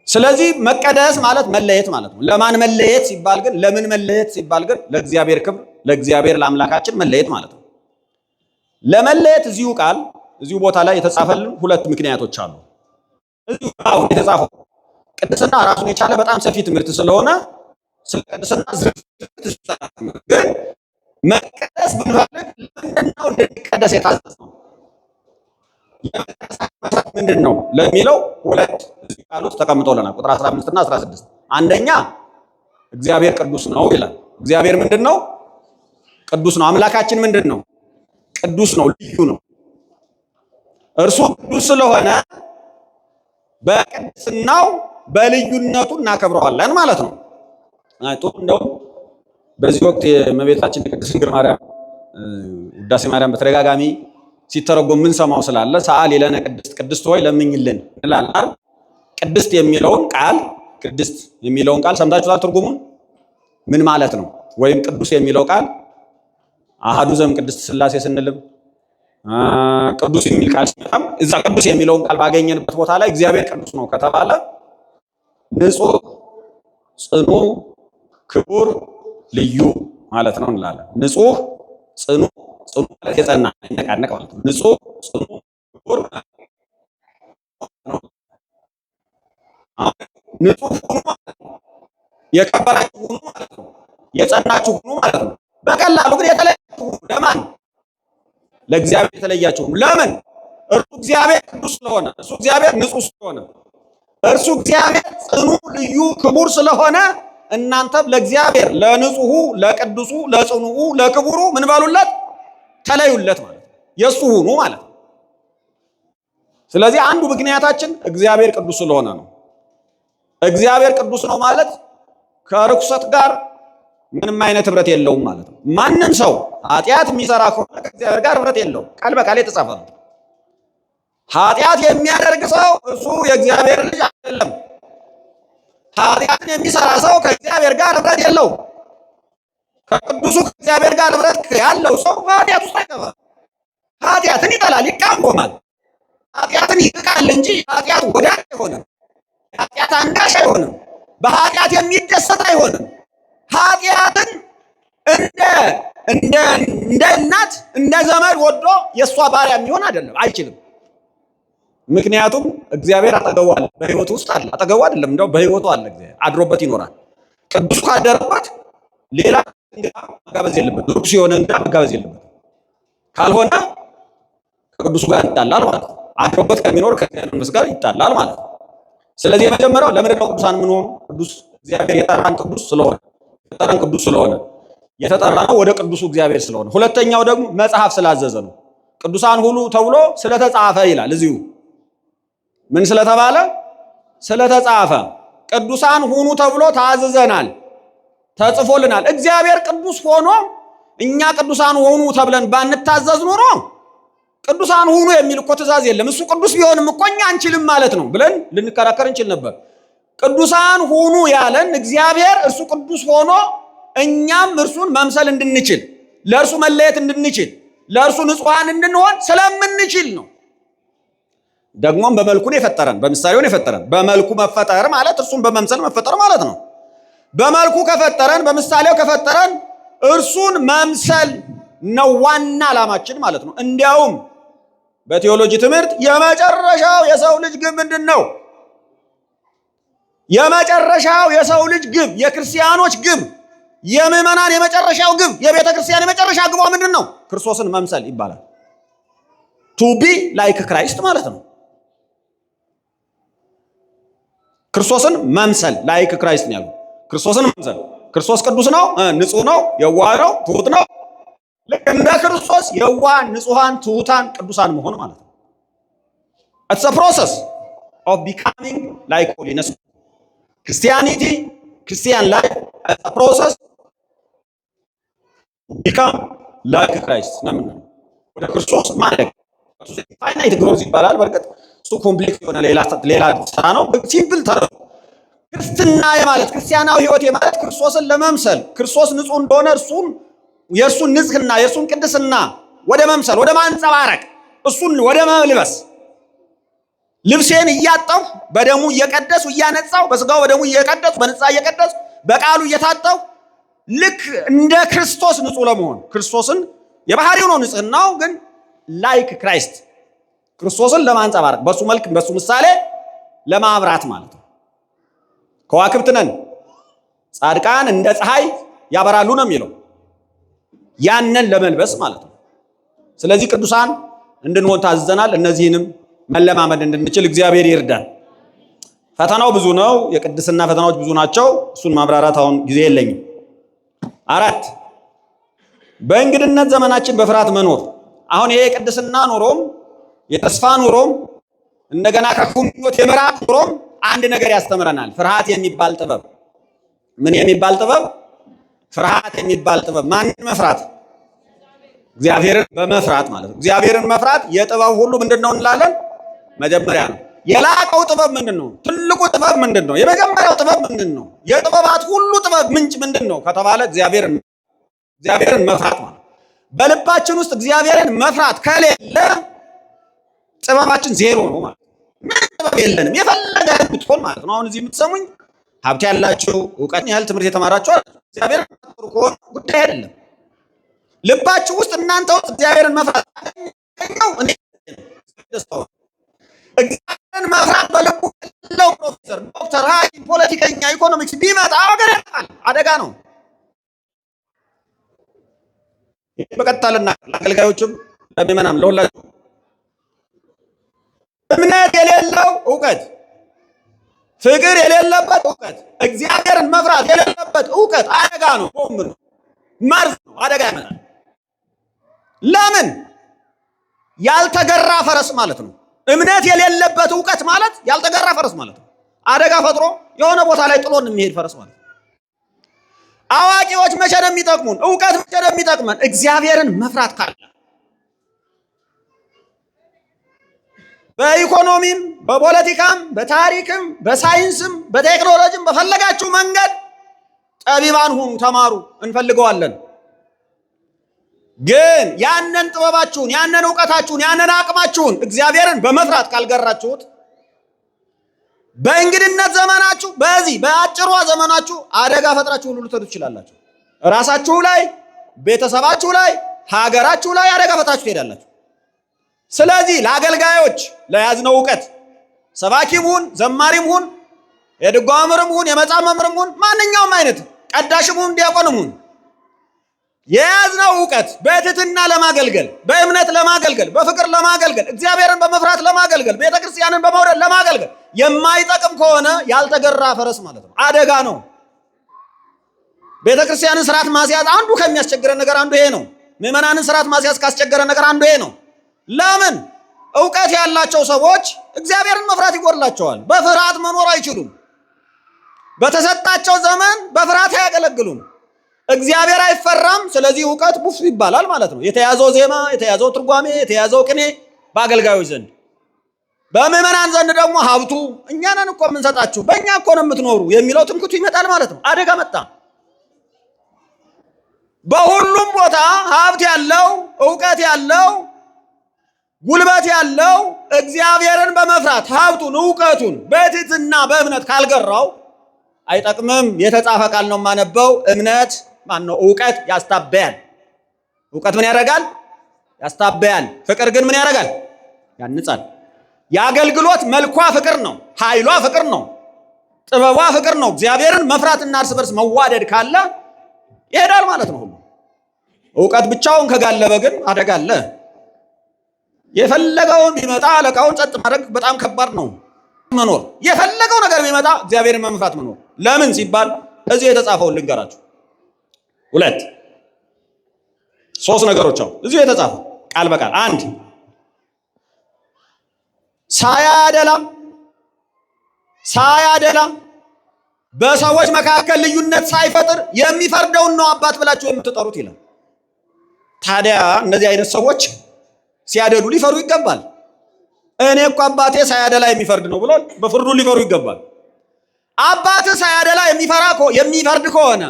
ስለዚህ መቀደስ ማለት መለየት ማለት ነው። ለማን መለየት ሲባል ግን ለምን መለየት ሲባል ግን ለእግዚአብሔር ክብር፣ ለእግዚአብሔር ለአምላካችን መለየት ማለት ነው። ለመለየት እዚሁ ቦታ ላይ የተጻፈልን ሁለት ምክንያቶች አሉ። እዚሁ አሁን የተጻፈው ቅድስና ራሱን የቻለ በጣም ሰፊ ትምህርት ስለሆነ ስለ ቅድስና ግን መቀደስ ብንፈልግ ለምንድነው እንድንቀደስ የታዘዝነው? ምንድን ነው ለሚለው ሁለት ቃሎች ተቀምጠውልናል። ቁጥር 15 እና 16 አንደኛ እግዚአብሔር ቅዱስ ነው ይላል። እግዚአብሔር ምንድን ነው? ቅዱስ ነው። አምላካችን ምንድን ነው? ቅዱስ ነው፣ ልዩ ነው። እርሱ ቅዱስ ስለሆነ በቅድስናው በልዩነቱ እናከብረዋለን ማለት ነው። ጥሩ እንደውም በዚህ ወቅት የእመቤታችን የቅድስት ድንግል ማርያም ውዳሴ ማርያም በተደጋጋሚ ሲተረጎም ምን ሰማው ስላለ ሰአሊ ለነ ቅድስት ሆይ ለምኝልን እንላለን። ቅድስት የሚለውን ቃል ሰምታችኋል? ትርጉሙን ምን ማለት ነው? ወይም ቅዱስ የሚለው ቃል አሐዱ ዘእምቅድስት ሥላሴ ስንልም ቅዱስ የሚል ቃል ሲመጣም እዛ ቅዱስ የሚለውን ቃል ባገኘንበት ቦታ ላይ እግዚአብሔር ቅዱስ ነው ከተባለ ንጹሕ፣ ጽኑ፣ ክቡር፣ ልዩ ማለት ነው እንላለን። ንጹሕ፣ ጽኑ ማለት የጸና አይነቃነቅ ማለት ነው። ንጹሕ፣ ጽኑ፣ ክቡር ነው። ንጹሕ ሁኑ ማለት ነው። የከበራችሁ ሁኑ ማለት ነው። የጸናችሁ ሁኑ ማለት ነው። በቀላሉ ግን የተለያችሁ ሁኑ። ለማን? ለእግዚአብሔር የተለያችሁ ሁኑ። ለምን? እርሱ እግዚአብሔር ቅዱስ ስለሆነ፣ እርሱ እግዚአብሔር ንጹሕ ስለሆነ፣ እርሱ እግዚአብሔር ጽኑ፣ ልዩ፣ ክቡር ስለሆነ እናንተም ለእግዚአብሔር ለንጹሑ፣ ለቅዱሱ፣ ለጽኑዑ፣ ለክቡሩ ምን በሉለት? ተለዩለት ማለት ነው። የሱ ሁኑ ማለት ነው። ስለዚህ አንዱ ምክንያታችን እግዚአብሔር ቅዱስ ስለሆነ ነው። እግዚአብሔር ቅዱስ ነው ማለት ከርኩሰት ጋር ምንም አይነት ህብረት የለውም ማለት ነው። ማንም ሰው ኃጢአት የሚሰራ ከሆነ ከእግዚአብሔር ጋር ህብረት የለውም። ቃል በቃል የተጻፈ ነው። ኃጢአት የሚያደርግ ሰው እሱ የእግዚአብሔር ልጅ አይደለም። ኃጢአትን የሚሰራ ሰው ከእግዚአብሔር ጋር ህብረት የለውም። ከቅዱሱ ከእግዚአብሔር ጋር ህብረት ያለው ሰው ኃጢአት ውስጥ አይገባም። ኃጢአትን ይጠላል፣ ይቃወማል። ኃጢአትን ይጥቃል እንጂ ኃጢአት ወዳጅ አይሆንም። ኃጢአት አንጋሽ አይሆንም። በኃጢአት የሚደሰት አይሆንም። ኃጢአትን እንደ እናት እንደ ዘመድ ወዶ የእሷ ባሪያ የሚሆን አይደለም፣ አይችልም። ምክንያቱም እግዚአብሔር አጠገቡ አለ፣ በህይወቱ ውስጥ አለ። አጠገቡ አይደለም እንደው በህይወቱ አለ። እግዚአብሔር አድሮበት ይኖራል። ቅዱስ ካደረበት ሌላ እንግዳ መጋበዝ የለበት። ርኩስ የሆነ እንግዳ መጋበዝ የለበት። ካልሆነ ከቅዱሱ ጋር ይጣላል ማለት ነው። አድሮበት ከሚኖር ከእግዚአብሔር መንፈስ ጋር ይጣላል ማለት ነው። ስለዚህ የመጀመሪያው ለምንድን ነው ቅዱሳን የምንሆኑ? ቅዱስ እግዚአብሔር የጠራን ቅዱስ ስለሆነ የተጠራነው ወደ ቅዱሱ እግዚአብሔር ስለሆነ። ሁለተኛው ደግሞ መጽሐፍ ስላዘዘ ነው። ቅዱሳን ሁሉ ተብሎ ስለተጻፈ ይላል። እዚሁ ምን ስለተባለ? ስለተጻፈ። ቅዱሳን ሁኑ ተብሎ ታዘዘናል፣ ተጽፎልናል። እግዚአብሔር ቅዱስ ሆኖ እኛ ቅዱሳን ሆኑ ተብለን ባንታዘዝ ኖሮ ቅዱሳን ሁኑ የሚል እኮ ትእዛዝ የለም። እሱ ቅዱስ ቢሆንም እኮ እኛ አንችልም ማለት ነው ብለን ልንከራከር እንችል ነበር። ቅዱሳን ሁኑ ያለን እግዚአብሔር እርሱ ቅዱስ ሆኖ እኛም እርሱን መምሰል እንድንችል፣ ለእርሱ መለየት እንድንችል፣ ለእርሱ ንጹሐን እንድንሆን ስለምንችል ነው። ደግሞም በመልኩ ነው የፈጠረን፣ በምሳሌው ነው የፈጠረን። በመልኩ መፈጠር ማለት እርሱን በመምሰል መፈጠር ማለት ነው። በመልኩ ከፈጠረን፣ በምሳሌው ከፈጠረን እርሱን መምሰል ነው ዋና ዓላማችን ማለት ነው። እንዲያውም በቴዎሎጂ ትምህርት የመጨረሻው የሰው ልጅ ግብ ምንድን ነው? የመጨረሻው የሰው ልጅ ግብ፣ የክርስቲያኖች ግብ፣ የምዕመናን የመጨረሻው ግብ፣ የቤተ ክርስቲያን የመጨረሻ ግቧ ምንድን ነው? ክርስቶስን መምሰል ይባላል። ቱ ቢ ላይክ ክራይስት ማለት ነው። ክርስቶስን መምሰል ላይክ ክራይስት ነው ያለው። ክርስቶስን መምሰል። ክርስቶስ ቅዱስ ነው፣ ንጹህ ነው፣ የዋህ ነው፣ ትሁት ነው። ልክ እንደ ክርስቶስ የዋህ ንጹሃን፣ ትሁታን፣ ቅዱሳን መሆን ማለት ነው። ኢትስ አ ፕሮሰስ ኦፍ ቢካሚንግ ላይክ ሆሊነስ። ክርስቲያኒቲ ክርስቲያን ላይፍ ኢትስ አ ፕሮሰስ ቢካም ላይክ ክራይስት ነው። ወደ ክርስቶስ ማደግ ፋይናይት ግሮዝ ይባላል። በርግጥ እሱ ኮምፕሌክስ የሆነ ሌላ ስራ ነው። ሲምፕል ተረዱ። ክርስትና የማለት ክርስቲያናዊ ህይወት የማለት ክርስቶስን ለመምሰል ክርስቶስ ንጹህ እንደሆነ እርሱን የእርሱን ንጽህና የእርሱን ቅድስና ወደ መምሰል ወደ ማንጸባረቅ እሱን ወደ መልበስ ልብሴን እያጠሁ በደሙ እየቀደሱ እያነጻው በስጋው በደሙ እየቀደሱ በንጽሐ እየቀደሱ በቃሉ እየታጠሁ ልክ እንደ ክርስቶስ ንጹህ ለመሆን ክርስቶስን የባህሪው ነው ንጽህናው፣ ግን ላይክ ክራይስት ክርስቶስን ለማንጸባረቅ በሱ መልክ በሱ ምሳሌ ለማብራት ማለት ነው። ከዋክብት ነን፣ ጻድቃን እንደ ፀሐይ ያበራሉ ነው የሚለው። ያንን ለመልበስ ማለት ነው። ስለዚህ ቅዱሳን እንድንሆን ታዝዘናል። እነዚህንም መለማመድ እንድንችል እግዚአብሔር ይርዳል። ፈተናው ብዙ ነው። የቅድስና ፈተናዎች ብዙ ናቸው። እሱን ማብራራት አሁን ጊዜ የለኝም። 4 በእንግድነት ዘመናችን በፍርሃት መኖር። አሁን ይሄ የቅድስና ኑሮም የተስፋ ኑሮም እንደገና ከክፉ ምኞት የመራቅ ኑሮም አንድ ነገር ያስተምረናል። ፍርሃት የሚባል ጥበብ። ምን የሚባል ጥበብ? ፍርሃት የሚባል ጥበብ። ማንን መፍራት? እግዚአብሔርን በመፍራት ማለት ነው። እግዚአብሔርን መፍራት የጥበብ ሁሉ ምንድነው እንላለን? መጀመሪያ ነው። የላቀው ጥበብ ምንድነው? ትልቁ ጥበብ ምንድነው? የመጀመሪያው ጥበብ ምንድነው? የጥበባት ሁሉ ጥበብ ምንጭ ምንድነው ከተባለ እግዚአብሔርን መፍራት ማለት። በልባችን ውስጥ እግዚአብሔርን መፍራት ከሌለ ጥበባችን ዜሮ ነው ማለት። ምን ጥበብ የለንም የፈለገ ብትሆን ማለት ነው። አሁን እዚህ የምትሰሙኝ ሀብት ያላችሁ እውቀት ያህል ትምህርት የተማራችሁ እግዚአብሔር ከሆነ ጉዳይ አይደለም። ልባችሁ ውስጥ እናንተ ውስጥ እግዚአብሔርን መፍራት ነው። እግዚአብሔርን መፍራት በልቡ ያለው ፕሮፌሰር፣ ዶክተር፣ ሐኪም፣ ፖለቲከኛ፣ ኢኮኖሚክስ ቢመጣ ሀገር ያልቃል። አደጋ ነው። በቀጥታ ለአገልጋዮችም ለምእመናንም ለሁላችሁ እምነት የሌለው እውቀት፣ ፍቅር የሌለበት እውቀት፣ እግዚአብሔርን መፍራት የሌለበት እውቀት አደጋ ነው። ቦምብ ነው፣ መርዝ ነው፣ አደጋ ያመጣል። ለምን? ያልተገራ ፈረስ ማለት ነው። እምነት የሌለበት እውቀት ማለት ያልተገራ ፈረስ ማለት ነው። አደጋ ፈጥሮ የሆነ ቦታ ላይ ጥሎን የሚሄድ ፈረስ ማለት ነው። አዋቂዎች መቼ ነው የሚጠቅሙን? እውቀት መቼ ነው የሚጠቅመን? እግዚአብሔርን መፍራት ካለ። በኢኮኖሚም በፖለቲካም በታሪክም በሳይንስም በቴክኖሎጂም በፈለጋችሁ መንገድ ጠቢባን ሁኑ፣ ተማሩ፣ እንፈልገዋለን። ግን ያንን ጥበባችሁን ያንን እውቀታችሁን ያንን አቅማችሁን እግዚአብሔርን በመፍራት ካልገራችሁት በእንግድነት ዘመናችሁ በዚህ በአጭሯ ዘመናችሁ አደጋ ፈጥራችሁ ሁሉ ልትሄዱ ትችላላችሁ። ራሳችሁ ላይ፣ ቤተሰባችሁ ላይ፣ ሀገራችሁ ላይ አደጋ ፈጥራችሁ ትሄዳላችሁ። ስለዚህ ለአገልጋዮች ለያዝነው እውቀት ሰባኪም ሁን ዘማሪም ሁን የድጓ መምህርም ሁን የመጽሐፍ መምህርም ሁን ማንኛውም አይነት ቀዳሽም ሁን ዲያቆንም ሁን የያዝነው እውቀት በትህትና ለማገልገል፣ በእምነት ለማገልገል፣ በፍቅር ለማገልገል፣ እግዚአብሔርን በመፍራት ለማገልገል፣ ቤተክርስቲያንን በመውደድ ለማገልገል የማይጠቅም ከሆነ ያልተገራ ፈረስ ማለት ነው። አደጋ ነው። ቤተክርስቲያንን ስርዓት ማስያዝ አንዱ ከሚያስቸግረን ነገር አንዱ ይሄ ነው። ምዕመናንን ስርዓት ማስያዝ ካስቸገረን ነገር አንዱ ይሄ ነው። ለምን? እውቀት ያላቸው ሰዎች እግዚአብሔርን መፍራት ይጎድላቸዋል። በፍርሃት መኖር አይችሉም። በተሰጣቸው ዘመን በፍርሃት አያገለግሉም። እግዚአብሔር አይፈራም። ስለዚህ እውቀት ቡፍ ይባላል ማለት ነው። የተያዘው ዜማ፣ የተያዘው ትርጓሜ፣ የተያዘው ቅኔ በአገልጋዮች ዘንድ፣ በምዕመናን ዘንድ ደግሞ ሀብቱ እኛ ነን እኮ የምንሰጣችሁ በእኛ እኮ ነው የምትኖሩ የሚለው ትምክቱ ይመጣል ማለት ነው። አደጋ መጣ። በሁሉም ቦታ ሀብት ያለው እውቀት ያለው ጉልበት ያለው እግዚአብሔርን በመፍራት ሀብቱን እውቀቱን በትሕትና በእምነት ካልገራው አይጠቅምም። የተጻፈ ቃል ነው የማነበው። እምነት ማነው? እውቀት ያስታበያል። እውቀት ምን ያደርጋል? ያስታበያል። ፍቅር ግን ምን ያደርጋል? ያንጻል። የአገልግሎት መልኳ ፍቅር ነው። ኃይሏ ፍቅር ነው። ጥበቧ ፍቅር ነው። እግዚአብሔርን መፍራትና እርስ በርስ መዋደድ ካለ ይሄዳል ማለት ነው ሁሉ። እውቀት ብቻውን ከጋለበ ግን አደጋ አለ። የፈለገውን ቢመጣ አለቃውን ጸጥ ማድረግ በጣም ከባድ ነው። መኖር የፈለገው ነገር ቢመጣ እግዚአብሔርን መፍራት መኖር። ለምን ሲባል እዚህ የተጻፈውን ልንገራችሁ። 3 ነገሮች አሉ እዚህ የተጻፈው ቃል በቃል። 1 ሳያደላ በሰዎች መካከል ልዩነት ሳይፈጥር የሚፈርደውን ነው አባት ብላችሁ የምትጠሩት ይላል። ታዲያ እነዚህ አይነት ሰዎች ሲያደሉ ሊፈሩ ይገባል። እኔ እኮ አባቴ ሳያደላ የሚፈርድ ነው ብሎ በፍርዱ ሊፈሩ ይገባል። አባት ሳያደላ የሚፈርድ ከሆነ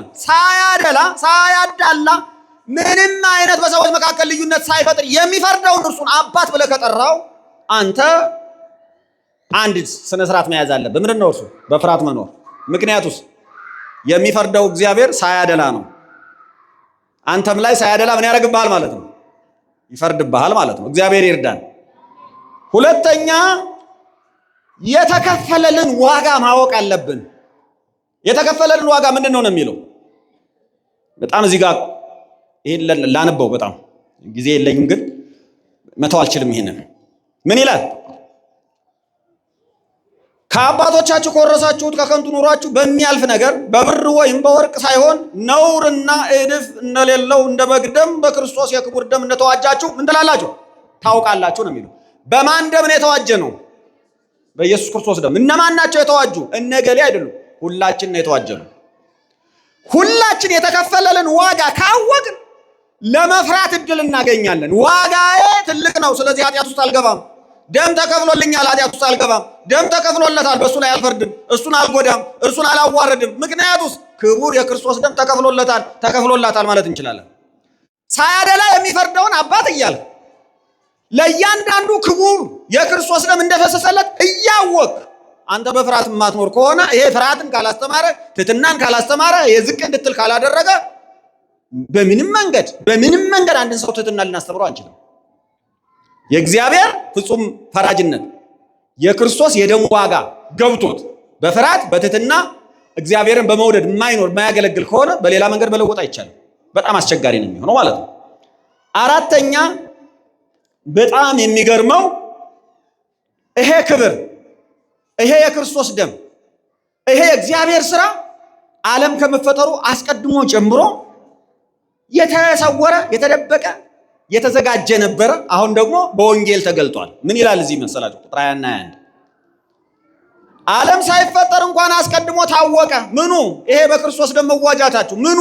ሳያዳላ ምንም አይነት በሰዎች መካከል ልዩነት ሳይፈጥር የሚፈርደውን እርሱን አባት ብለህ ከጠራው አንተ አንድ ስነ ስርዓት መያዝ አለብህ። ምንድን ነው እርሱ? በፍርሃት መኖር። ምክንያቱስ የሚፈርደው እግዚአብሔር ሳያደላ ነው። አንተም ላይ ሳያደላ ምን ያደርግብሃል ማለት ነው? ይፈርድብሃል ማለት ነው። እግዚአብሔር ይርዳን። 2ኛ የተከፈለልን ዋጋ ማወቅ አለብን። የተከፈለልን ዋጋ ምንድን ነው የሚለው? በጣም እዚህ ጋር ይሄን ላነበው በጣም ጊዜ የለኝም፣ ግን መተው አልችልም። ይሄንን ምን ይላል? ከአባቶቻችሁ ከወረሳችሁት ከከንቱ ኑሯችሁ በሚያልፍ ነገር በብር ወይም በወርቅ ሳይሆን ነውርና እድፍ እንደሌለው እንደ በግ ደም በክርስቶስ የክቡር ደም እንደተዋጃችሁ ምን ትላላችሁ? ታውቃላችሁ ነው የሚለው። በማን ደም ነው የተዋጀ ነው? በኢየሱስ ክርስቶስ ደም። እነማን ናቸው የተዋጁ? እነገሌ አይደሉም። ሁላችን ነው የተዋጀ ነው። ሁላችን የተከፈለልን ዋጋ ካወቅን ለመፍራት እድል እናገኛለን። ዋጋዬ ትልቅ ነው፣ ስለዚህ ኃጢአት ውስጥ አልገባም። ደም ተከፍሎልኛል፣ ኃጢአት ውስጥ አልገባም። ደም ተከፍሎለታል፣ በእሱ ላይ አልፈርድም፣ እሱን አልጎዳም፣ እሱን አላዋርድም። ምክንያቱስ ክቡር የክርስቶስ ደም ተከፍሎላታል ማለት እንችላለን። ሳያደላ የሚፈርደውን አባት እያልክ ለእያንዳንዱ ክቡር የክርስቶስ ደም እንደፈሰሰለት እያወቅ አንተ በፍርሃት የማትኖር ከሆነ ይሄ ፍርሃትን ካላስተማረ፣ ትሕትናን ካላስተማረ፣ የዝቅ እንድትል ካላደረገ በምንም መንገድ አንድን ሰው ትሕትና ልናስተምረው አንችልም። የእግዚአብሔር ፍጹም ፈራጅነት የክርስቶስ የደም ዋጋ ገብቶት በፍርሃት በትሕትና እግዚአብሔርን በመውደድ የማያገለግል ከሆነ በሌላ መንገድ መለወጥ አይቻልም። በጣም አስቸጋሪ ነው የሚሆነው ማለት ነው። 4ኛ በጣም የሚገርመው ይሄ ክብር፣ ይሄ የክርስቶስ ደም፣ ይሄ የእግዚአብሔር ሥራ ዓለም ከመፈጠሩ አስቀድሞ ጀምሮ የተሰወረ የተደበቀ የተዘጋጀ ነበረ። አሁን ደግሞ በወንጌል ተገልጧል። ምን ይላል እዚህ መሰላችሁ? ቁጥር 21 ዓለም ሳይፈጠር እንኳን አስቀድሞ ታወቀ። ምኑ? ይሄ በክርስቶስ ደም መዋጃታችሁ። ምኑ?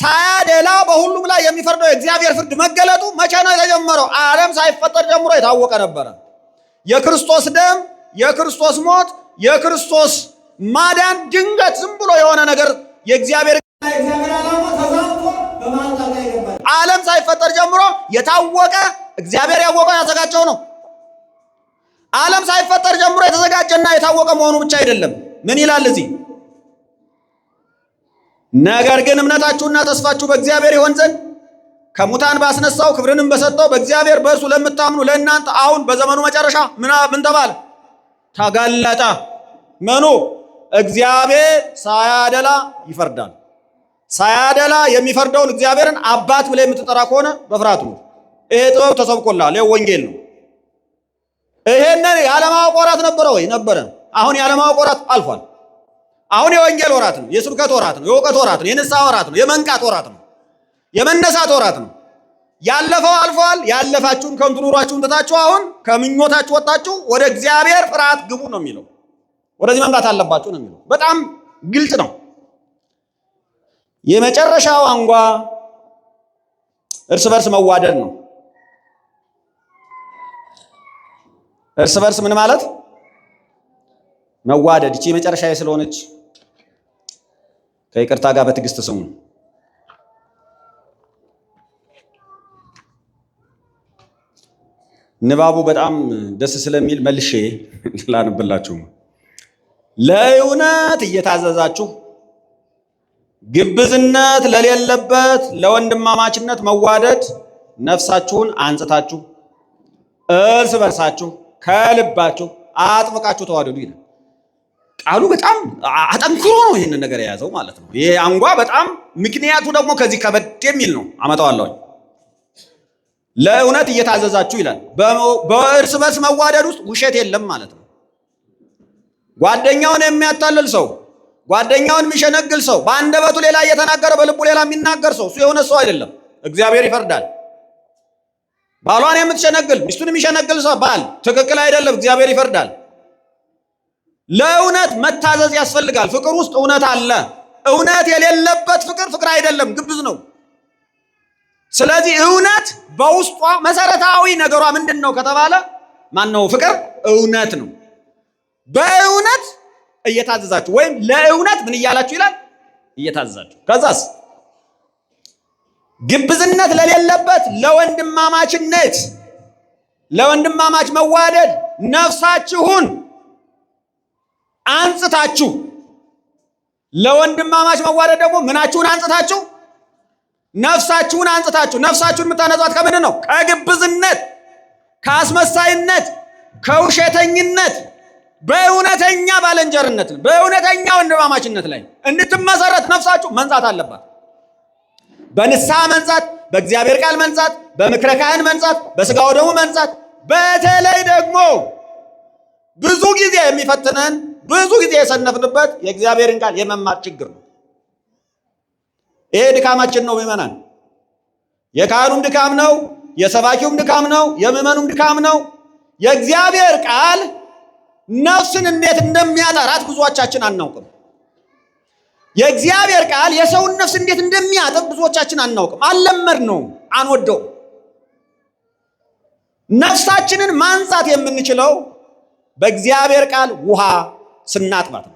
ሳያደላ በሁሉም ላይ የሚፈርደው የእግዚአብሔር ፍርድ መገለጡ መቼ ነው የተጀመረው? ዓለም ሳይፈጠር ጀምሮ የታወቀ ነበረ። የክርስቶስ ደም፣ የክርስቶስ ሞት፣ የክርስቶስ ማዳን ድንገት ዝም ብሎ የሆነ ነገር የእግዚአብሔር ዓለም ሳይፈጠር ጀምሮ የታወቀ እግዚአብሔር ያወቀው ያዘጋጀው ነው። ዓለም ሳይፈጠር ጀምሮ የተዘጋጀና የታወቀ መሆኑ ብቻ አይደለም። ምን ይላል እዚህ? ነገር ግን እምነታችሁና ተስፋችሁ በእግዚአብሔር ይሆን ዘንድ ከሙታን ባስነሳው ክብርንም በሰጠው በእግዚአብሔር በእርሱ ለምታምኑ ለእናንተ አሁን በዘመኑ መጨረሻ ምን ተባለ? ተገለጠ። ምኑ? እግዚአብሔር ሳያደላ ይፈርዳል። ሳያደላ የሚፈርደውን እግዚአብሔርን አባት ብለህ የምትጠራ ከሆነ በፍርሃት ነው። ይሄ ጥበብ ተሰብኮልሃል። ይሄ ወንጌል ነው። ይሄንን ያለማወቅ ወራት ነበረ ወይ? ነበረ። አሁን ያለማወቅ ወራት አልፏል። አሁን የወንጌል ወራት ነው። የስብከት ወራት ነው። የእውቀት ወራት ነው። የንስሐ ወራት ነው። የመንቃት ወራት ነው። የመነሳት ወራት ነው። ያለፈው አልፏል። ያለፋችሁን ከንቱ ኑሯችሁን ትታችሁ አሁን ከምኞታችሁ ወጣችሁ ወደ እግዚአብሔር ፍርሃት ግቡ ነው የሚለው። ወደዚህ መምጣት አለባችሁ ነው የሚለው። በጣም ግልጽ ነው። የመጨረሻው አንጓ እርስ በርስ መዋደድ ነው። እርስ በርስ ምን ማለት መዋደድ። እቺ የመጨረሻ ስለሆነች ከይቅርታ ጋር በትዕግስት ስሙ። ንባቡ በጣም ደስ ስለሚል መልሼ ላንብላችሁ። ለእውነት እየታዘዛችሁ ግብዝነት ለሌለበት ለወንድማማችነት መዋደድ ነፍሳችሁን አንጽታችሁ እርስ በርሳችሁ ከልባችሁ አጥብቃችሁ ተዋደዱ ይላል። ቃሉ በጣም አጠንክሮ ነው ይህንን ነገር የያዘው ማለት ነው። ይሄ አንጓ በጣም ምክንያቱ ደግሞ ከዚህ ከበድ የሚል ነው። አመጣዋለሁ። ለእውነት እየታዘዛችሁ ይላል። በእርስ በርስ መዋደድ ውስጥ ውሸት የለም ማለት ነው። ጓደኛውን የሚያታልል ሰው፣ ጓደኛውን የሚሸነግል ሰው፣ በአንደበቱ ሌላ እየተናገረ በልቡ ሌላ የሚናገር ሰው እሱ የሆነ ሰው አይደለም። እግዚአብሔር ይፈርዳል። ባሏን የምትሸነግል ሚስቱን የሚሸነግል ሰው ባል ትክክል አይደለም። እግዚአብሔር ይፈርዳል። ለእውነት መታዘዝ ያስፈልጋል። ፍቅር ውስጥ እውነት አለ። እውነት የሌለበት ፍቅር አይደለም፣ ግብዝ ነው። ስለዚህ እውነት በውስጧ መሰረታዊ ነገሯ ምንድን ነው ከተባለ ማን ነው? ፍቅር እውነት ነው። በእውነት እየታዘዛችሁ ወይም ለእውነት ምን እያላችሁ ይላል? እየታዘዛችሁ። ከዛስ ግብዝነት ለሌለበት ለወንድማማችነት፣ ለወንድማማች መዋደድ ነፍሳችሁን አንጽታችሁ። ለወንድማማች መዋደድ ደግሞ ምናችሁን አንጽታችሁ? ነፍሳችሁን አንጽታችሁ። ነፍሳችሁን የምታነጿት ከምንድን ነው? ከግብዝነት፣ ከአስመሳይነት፣ ከውሸተኝነት በእውነተኛ ባልንጀርነት፣ በእውነተኛ ወንድማማችነት ላይ እንድትመሰረት ነፍሳችሁ መንጻት አለባት። በንስሐ መንጻት፣ በእግዚአብሔር ቃል መንጻት፣ በምክረ ካህን መንጻት፣ በስጋው ደግሞ መንጻት። በተለይ ደግሞ ብዙ ጊዜ የሚፈትነን ብዙ ጊዜ የሰነፍንበት የእግዚአብሔርን ቃል የመማር ችግር ነው። ይሄ ድካማችን ነው ምዕመናን። የካህኑም ድካም ነው፣ የሰባኪውም ድካም ነው፣ የምዕመኑም ድካም ነው። የእግዚአብሔር ቃል ነፍስን እንዴት እንደሚያጠራት ብዙዎቻችን አናውቅም። የእግዚአብሔር ቃል የሰውን ነፍስ እንዴት እንደሚያጠብ ብዙዎቻችን አናውቅም። አልለመድ ነው፣ አንወደው። ነፍሳችንን ማንጻት የምንችለው በእግዚአብሔር ቃል ውሃ ስናጥባት ነው።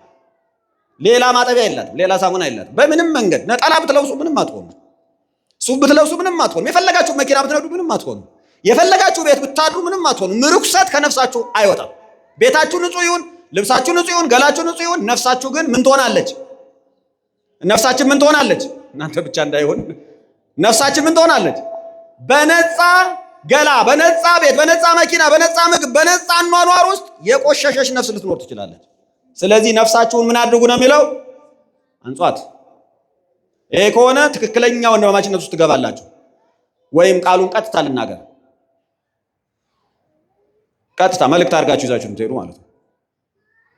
ሌላ ማጠቢያ የላትም፣ ሌላ ሳሙና የላትም። በምንም መንገድ ነጠላ ብትለብሱ ምንም አትሆኑ፣ ሱፍ ብትለብሱ ምንም አትሆኑ፣ የፈለጋችሁ መኪና ብትነዱ ምንም አትሆኑ፣ የፈለጋችሁ ቤት ብታድሩ ምንም አትሆኑ። ምርኩሰት ከነፍሳችሁ አይወጣም። ቤታችሁ ንጹህ ይሁን፣ ልብሳችሁ ንጹህ ይሁን፣ ገላችሁ ንጹህ ይሁን፣ ነፍሳችሁ ግን ምን ትሆናለች? ነፍሳችን ምን ትሆናለች? እናንተ ብቻ እንዳይሆን ነፍሳችን ምን ትሆናለች? በነፃ ገላ፣ በነፃ ቤት፣ በነፃ መኪና፣ በነፃ ምግብ፣ በነፃ አኗኗር ውስጥ የቆሸሸች ነፍስ ልትኖር ትችላለች። ስለዚህ ነፍሳችሁን ምን አድርጉ ነው የሚለው? አንጿት። ይሄ ከሆነ ትክክለኛ ወንድማማችነት ውስጥ ትገባላችሁ። ወይም ቃሉን ቀጥታ ልናገር፣ ቀጥታ መልእክት አድርጋችሁ ይዛችሁ የምትሄዱ ማለት ነው።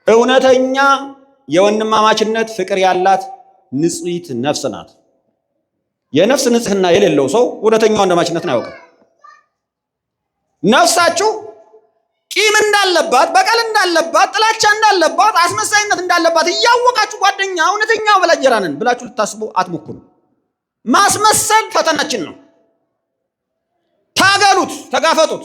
እውነተኛ የወንድማማችነት ፍቅር ያላት ንጽሕት ነፍስ ናት። የነፍስ ንጽሕና የሌለው ሰው እውነተኛ ወንድማማችነትን አያውቅም። ነፍሳችሁ ቂም እንዳለባት፣ በቀል እንዳለባት፣ ጥላቻ እንዳለባት፣ አስመሳይነት እንዳለባት እያወቃችሁ ጓደኛ እውነተኛ ባልንጀራ ነን ብላችሁ ልታስቡ አትሞክሩ። ማስመሰል ፈተናችን ነው። ታገሉት፣ ተጋፈጡት።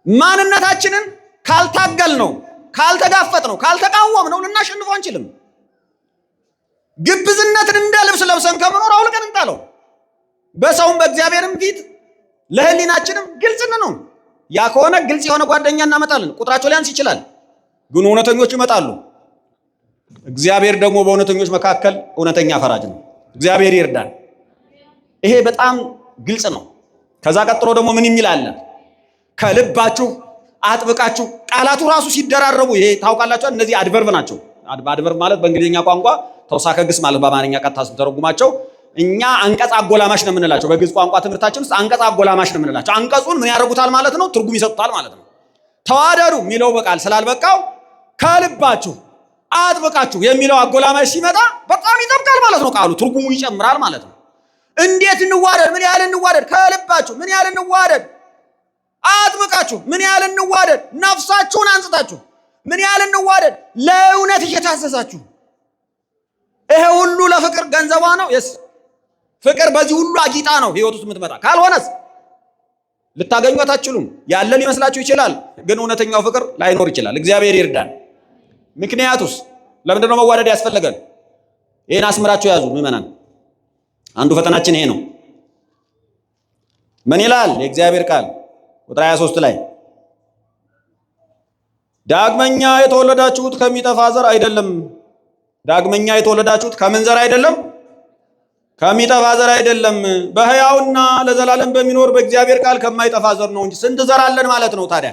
ማንነታችንን ካልታገል ነው፣ ካልተጋፈጥ ነው፣ ካልተቃወም ነው ልናሸንፈው አንችልም። ግብዝነትን እንደ ልብስ ለብሰን ከመኖር አውልቀን እንጣለው። በሰውም በእግዚአብሔርም ፊት ለሕሊናችንም ግልጽ ነው። ያ ከሆነ ግልጽ የሆነ ጓደኛ እናመጣለን። ቁጥራቸው ሊያንስ ይችላል፣ ግን እውነተኞች ይመጣሉ። እግዚአብሔር ደግሞ በእውነተኞች መካከል እውነተኛ ፈራጅ ነው። እግዚአብሔር ይርዳል። ይሄ በጣም ግልጽ ነው። ከዛ ቀጥሎ ደግሞ ምን የሚል አለ? ከልባችሁ አጥብቃችሁ። ቃላቱ ራሱ ሲደራረቡ ይሄ ታውቃላችሁ፣ እነዚህ አድቨርብ ናቸው። አድቨርብ ማለት በእንግሊዝኛ ቋንቋ ተውሳከ ግስ ማለት በአማርኛ ቀጥታ ስንተረጉማቸው እኛ አንቀጽ አጎላማሽ ነው የምንላቸው። በግዕዝ ቋንቋ ትምህርታችን ውስጥ አንቀጽ አጎላማሽ ነው የምንላቸው። አንቀጹን ምን ያደርጉታል ማለት ነው? ትርጉም ይሰጡታል ማለት ነው። ተዋደዱ የሚለው በቃል ስላልበቃው ከልባችሁ አጥብቃችሁ የሚለው አጎላማሽ ሲመጣ በጣም ይጠብቃል ማለት ነው። ቃሉ ትርጉሙ ይጨምራል ማለት ነው። እንዴት እንዋደድ? ምን ያህል እንዋደድ? ከልባችሁ ምን ያህል እንዋደድ? አጥብቃችሁ ምን ያህል እንዋደድ? ነፍሳችሁን አንጽታችሁ ምን ያህል እንዋደድ? ለእውነት እየታዘዛችሁ ይሄ ሁሉ ለፍቅር ገንዘቧ ነው። ፍቅር በዚህ ሁሉ አጊጣ ነው ህይወት ውስጥ የምትመጣ። ካልሆነስ ልታገኙት አትችሉም። ያለ ሊመስላችሁ ይችላል፣ ግን እውነተኛው ፍቅር ላይኖር ይችላል። እግዚአብሔር ይርዳን። ምክንያቱስ ለምንድን ነው መዋደድ ያስፈልገን? ይሄን አስምራችሁ ያዙ ምዕመናን። አንዱ ፈተናችን ይሄ ነው። ምን ይላል የእግዚአብሔር ቃል? ቁጥር 23 ላይ ዳግመኛ የተወለዳችሁት ከሚጠፋ ዘር አይደለም። ዳግመኛ የተወለዳችሁት ከምን ዘር አይደለም? ከሚጠፋ ዘር አይደለም፣ በሕያውና ለዘላለም በሚኖር በእግዚአብሔር ቃል ከማይጠፋ ዘር ነው እንጂ። ስንት ዘር አለን ማለት ነው ታዲያ?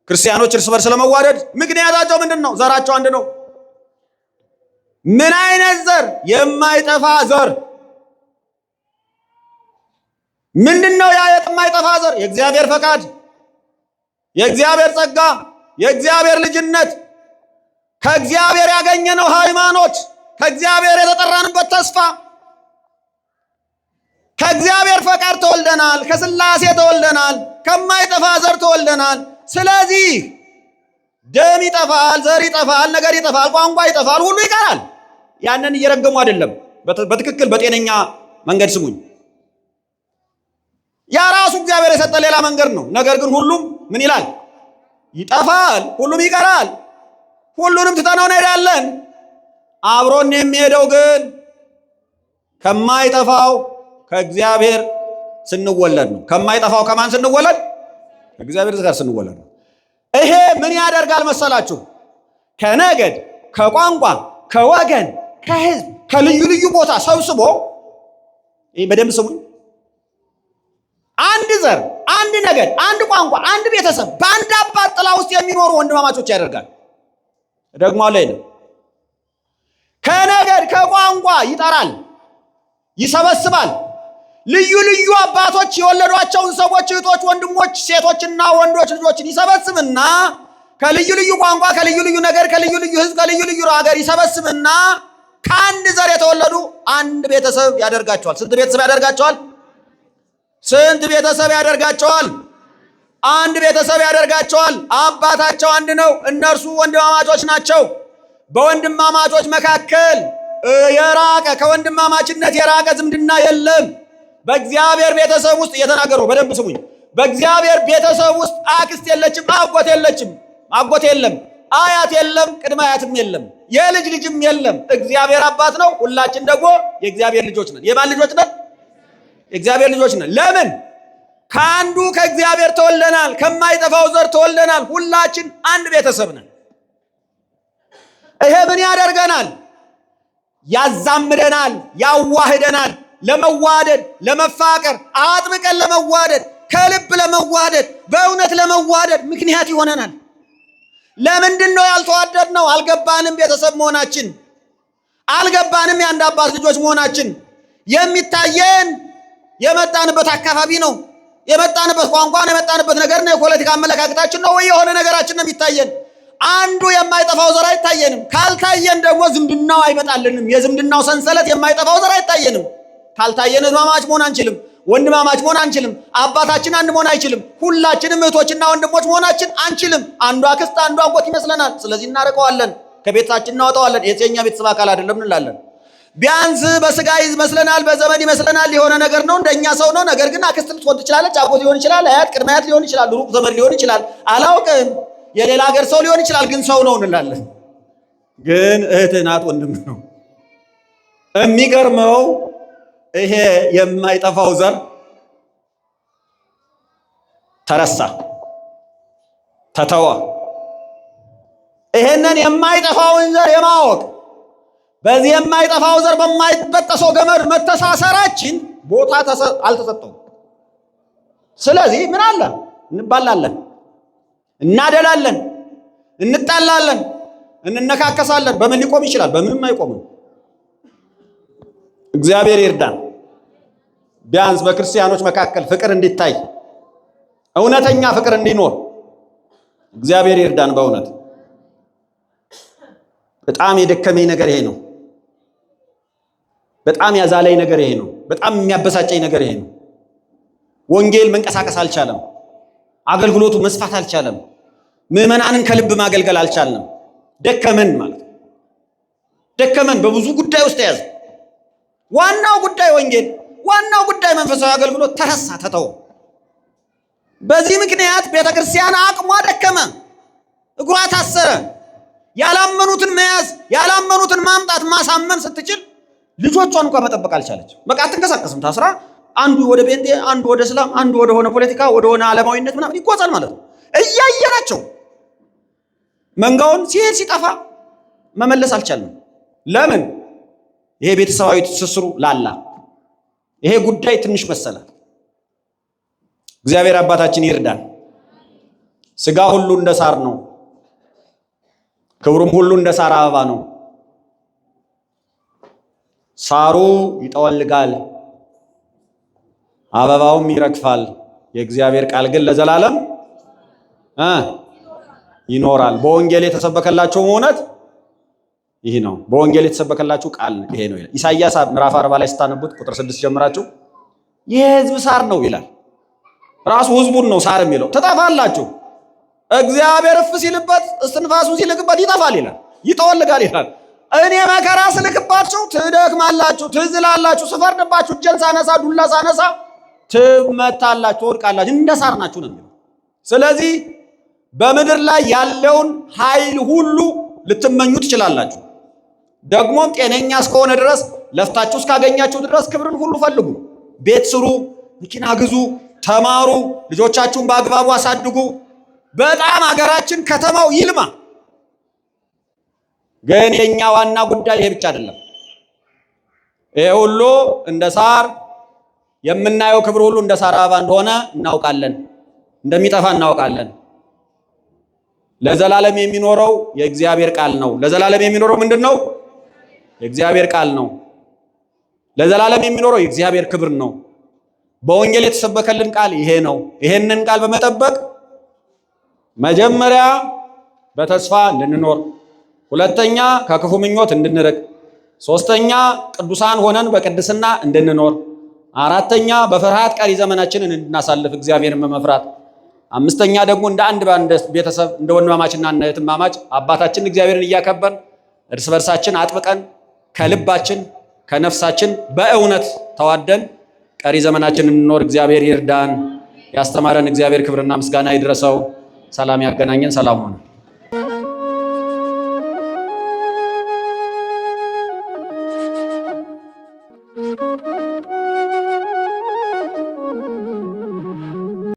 ክርስቲያኖች እርስ በርስ ለመዋደድ ምክንያታቸው ምንድን ነው? ዘራቸው አንድ ነው። ምን አይነት ዘር? የማይጠፋ ዘር። ምንድን ነው ያ የማይጠፋ ዘር? የእግዚአብሔር ፈቃድ፣ የእግዚአብሔር ጸጋ፣ የእግዚአብሔር ልጅነት፣ ከእግዚአብሔር ያገኘነው ሃይማኖት፣ ከእግዚአብሔር የተጠራንበት ተስፋ። ከእግዚአብሔር ፈቃድ ተወልደናል፣ ከሥላሴ ተወልደናል፣ ከማይጠፋ ዘር ተወልደናል። ስለዚህ ደም ይጠፋል፣ ዘር ይጠፋል፣ ነገር ይጠፋል፣ ቋንቋ ይጠፋል፣ ሁሉ ይቀራል። ያንን እየረገሙ አይደለም። በትክክል በጤነኛ መንገድ ስሙኝ። ያ ራሱ እግዚአብሔር የሰጠ ሌላ መንገድ ነው። ነገር ግን ሁሉም ምን ይላል? ይጠፋል፣ ሁሉም ይቀራል። ሁሉንም ትተነው እንሄዳለን። አብሮን የሚሄደው ግን ከማይጠፋው ከእግዚአብሔር ስንወለድ ነው። ከማይጠፋው ከማን ስንወለድ? ከእግዚአብሔር ጋር ስንወለድ ነው። ይሄ ምን ያደርጋል መሰላችሁ? ከነገድ፣ ከቋንቋ፣ ከወገን፣ ከህዝብ፣ ከልዩ ልዩ ቦታ ሰብስቦ ይህ በደንብ ስሙኝ። አንድ ዘር፣ አንድ ነገድ፣ አንድ ቋንቋ፣ አንድ ቤተሰብ በአንድ አባት ጥላ ውስጥ የሚኖሩ ወንድማማቾች ያደርጋል። ደግሞ አለ ከነገድ ከቋንቋ ይጠራል፣ ይሰበስባል። ልዩ ልዩ አባቶች የወለዷቸውን ሰዎች፣ እህቶች፣ ወንድሞች፣ ሴቶችና ወንዶች ልጆችን ይሰበስብና ከልዩ ልዩ ቋንቋ፣ ከልዩ ልዩ ነገር፣ ከልዩ ልዩ ህዝብ፣ ከልዩ ልዩ ሀገር ይሰበስብና ከአንድ ዘር የተወለዱ አንድ ቤተሰብ ያደርጋቸዋል። ስንት ቤተሰብ ያደርጋቸዋል? ስንት ቤተሰብ ያደርጋቸዋል? አንድ ቤተሰብ ያደርጋቸዋል። አባታቸው አንድ ነው። እነርሱ ወንድማማቾች ናቸው። በወንድማማቾች መካከል የራቀ ከወንድማማችነት የራቀ ዝምድና የለም። በእግዚአብሔር ቤተሰብ ውስጥ እየተናገሩ በደንብ ስሙኝ። በእግዚአብሔር ቤተሰብ ውስጥ አክስት የለችም፣ አጎት የለችም፣ አጎት የለም፣ አያት የለም፣ ቅድመ አያትም የለም፣ የልጅ ልጅም የለም። እግዚአብሔር አባት ነው። ሁላችን ደግሞ የእግዚአብሔር ልጆች ነን። የማን ልጆች ነን? የእግዚአብሔር ልጆች ነን። ለምን? ከአንዱ ከእግዚአብሔር ተወልደናል፣ ከማይጠፋው ዘር ተወልደናል። ሁላችን አንድ ቤተሰብ ነን። ይሄ ምን ያደርገናል? ያዛምደናል፣ ያዋህደናል። ለመዋደድ፣ ለመፋቀር፣ አጥብቀን ለመዋደድ፣ ከልብ ለመዋደድ፣ በእውነት ለመዋደድ ምክንያት ይሆነናል። ለምንድን ነው ያልተዋደድነው? አልገባንም። ቤተሰብ መሆናችን አልገባንም። የአንድ አባት ልጆች መሆናችን የሚታየን የመጣንበት አካባቢ ነው፣ የመጣንበት ቋንቋ ነው፣ የመጣንበት ነገር ነው፣ የፖለቲካ አመለካከታችን ነው ወይ የሆነ ነገራችን ነው የሚታየን። አንዱ የማይጠፋው ዘር አይታየንም። ካልታየን ደግሞ ዝምድናው አይመጣልንም። የዝምድናው ሰንሰለት የማይጠፋው ዘር አይታየንም። ካልታየን እህትማማች መሆን አንችልም፣ ወንድማማች መሆን አንችልም። አባታችን አንድ መሆን አይችልም። ሁላችንም እህቶችና ወንድሞች መሆናችን አንችልም። አንዱ አክስት አንዱ አጎት ይመስለናል። ስለዚህ እናርቀዋለን፣ ከቤታችን እናወጣዋለን። የኛ ቤተሰብ አካል አይደለም እንላለን። ቢያንስ በስጋ ይመስለናል፣ በዘመድ ይመስለናል፣ የሆነ ነገር ነው፣ እንደኛ ሰው ነው። ነገር ግን አክስት ልትሆን ትችላለች፣ አጎት ሊሆን ይችላል፣ አያት ቅድመ አያት ሊሆን ይችላል፣ ሩቅ ዘመድ ሊሆን ይችላል፣ አላውቅም፣ የሌላ ሀገር ሰው ሊሆን ይችላል፣ ግን ሰው ነው እንላለን። ግን እህትህ ናት፣ ወንድም ነው። የሚገርመው ይሄ የማይጠፋው ዘር ተረሳ፣ ተተወ። ይሄንን የማይጠፋውን ዘር የማወቅ በዚህ የማይጠፋው ዘር በማይበጠሰው ገመድ መተሳሰራችን ቦታ አልተሰጠውም። ስለዚህ ምን አለ? እንባላለን፣ እናደላለን፣ እንጣላለን፣ እንነካከሳለን። በምን ሊቆም ይችላል? በምንም አይቆምም። እግዚአብሔር ይርዳን። ቢያንስ በክርስቲያኖች መካከል ፍቅር እንዲታይ፣ እውነተኛ ፍቅር እንዲኖር እግዚአብሔር ይርዳን። በእውነት በጣም የደከመኝ ነገር ይሄ ነው። በጣም ያዛለኝ ነገር ይሄ ነው። በጣም የሚያበሳጨኝ ነገር ይሄ ነው። ወንጌል መንቀሳቀስ አልቻለም። አገልግሎቱ መስፋት አልቻለም። ምዕመናንን ከልብ ማገልገል አልቻልንም። ደከመን ማለት ነው። ደከመን፣ በብዙ ጉዳይ ውስጥ ተያዘ። ዋናው ጉዳይ ወንጌል፣ ዋናው ጉዳይ መንፈሳዊ አገልግሎት ተረሳ፣ ተተው። በዚህ ምክንያት ቤተክርስቲያን አቅሟ ደከመ፣ እግሯ ታሰረ። ያላመኑትን መያዝ፣ ያላመኑትን ማምጣት፣ ማሳመን ስትችል ልጆቿን እንኳን መጠበቅ አልቻለች። በቃ አትንቀሳቀስም፣ ታስራ አንዱ ወደ ጴንጤ፣ አንዱ ወደ እስላም፣ አንዱ ወደ ሆነ ፖለቲካ፣ ወደ ሆነ ዓለማዊነት ምናምን ይጓዛል ማለት ነው። እያየናቸው መንጋውን ሲሄድ ሲጠፋ መመለስ አልቻልንም። ለምን? ይሄ ቤተሰባዊ ትስስሩ ላላ፣ ይሄ ጉዳይ ትንሽ መሰለ። እግዚአብሔር አባታችን ይርዳን። ስጋ ሁሉ እንደ ሳር ነው፣ ክብሩም ሁሉ እንደ ሳር አበባ ነው። ሳሩ ይጠወልጋል፣ አበባውም ይረግፋል። የእግዚአብሔር ቃል ግን ለዘላለም ይኖራል። በወንጌል የተሰበከላችሁ እውነት ይህ ነው። በወንጌል የተሰበከላችሁ ቃል ይሄ ነው ይላል። ኢሳይያስ ምዕራፍ 40 ላይ ስታነቡት ቁጥር 6 ጀምራችሁ የሕዝብ ሳር ነው ይላል። ራሱ ሕዝቡን ነው ሳር የሚለው። ትጠፋላችሁ፣ እግዚአብሔር እፍ ሲልበት እስትንፋሱን ሲልክበት ይጠፋል ይላል፣ ይጠወልጋል ይላል። እኔ መከራ ስልክባችሁ ትደክማላችሁ፣ ትዝላላችሁ። ስፈርድባችሁ እጄን ሳነሳ፣ ዱላ ሳነሳ ትመታላችሁ፣ ትወድቃላችሁ። እንደ ሳር ናችሁ ነው የሚለው። ስለዚህ በምድር ላይ ያለውን ኃይል ሁሉ ልትመኙ ትችላላችሁ። ደግሞም ጤነኛ እስከሆነ ድረስ ለፍታችሁ እስካገኛችሁ ድረስ ክብርን ሁሉ ፈልጉ። ቤት ስሩ፣ መኪና ግዙ፣ ተማሩ፣ ልጆቻችሁን በአግባቡ አሳድጉ። በጣም ሀገራችን ከተማው ይልማ። ግን የኛ ዋና ጉዳይ ይሄ ብቻ አይደለም። ይሄ ሁሉ እንደ ሳር የምናየው ክብር ሁሉ እንደ ሳር አበባ እንደሆነ እናውቃለን፣ እንደሚጠፋ እናውቃለን። ለዘላለም የሚኖረው የእግዚአብሔር ቃል ነው። ለዘላለም የሚኖረው ምንድነው? የእግዚአብሔር ቃል ነው። ለዘላለም የሚኖረው የእግዚአብሔር ክብር ነው። በወንጌል የተሰበከልን ቃል ይሄ ነው። ይሄንን ቃል በመጠበቅ መጀመሪያ በተስፋ እንድንኖር፣ ሁለተኛ ከክፉ ምኞት እንድንርቅ፣ ሶስተኛ ቅዱሳን ሆነን በቅድስና እንድንኖር፣ አራተኛ በፍርሃት ቀሪ ዘመናችንን እንድናሳልፍ እግዚአብሔርን በመፍራት፣ አምስተኛ ደግሞ እንደ አንድ ባንድ ቤተሰብ እንደ ወንድማማችና እንደ እህትማማች አባታችን እግዚአብሔርን እያከበርን እርስ በርሳችን አጥብቀን ከልባችን ከነፍሳችን በእውነት ተዋደን ቀሪ ዘመናችንን እንኖር። እግዚአብሔር ይርዳን። ያስተማረን እግዚአብሔር ክብርና ምስጋና ይድረሰው። ሰላም ያገናኘን። ሰላም ሆነ።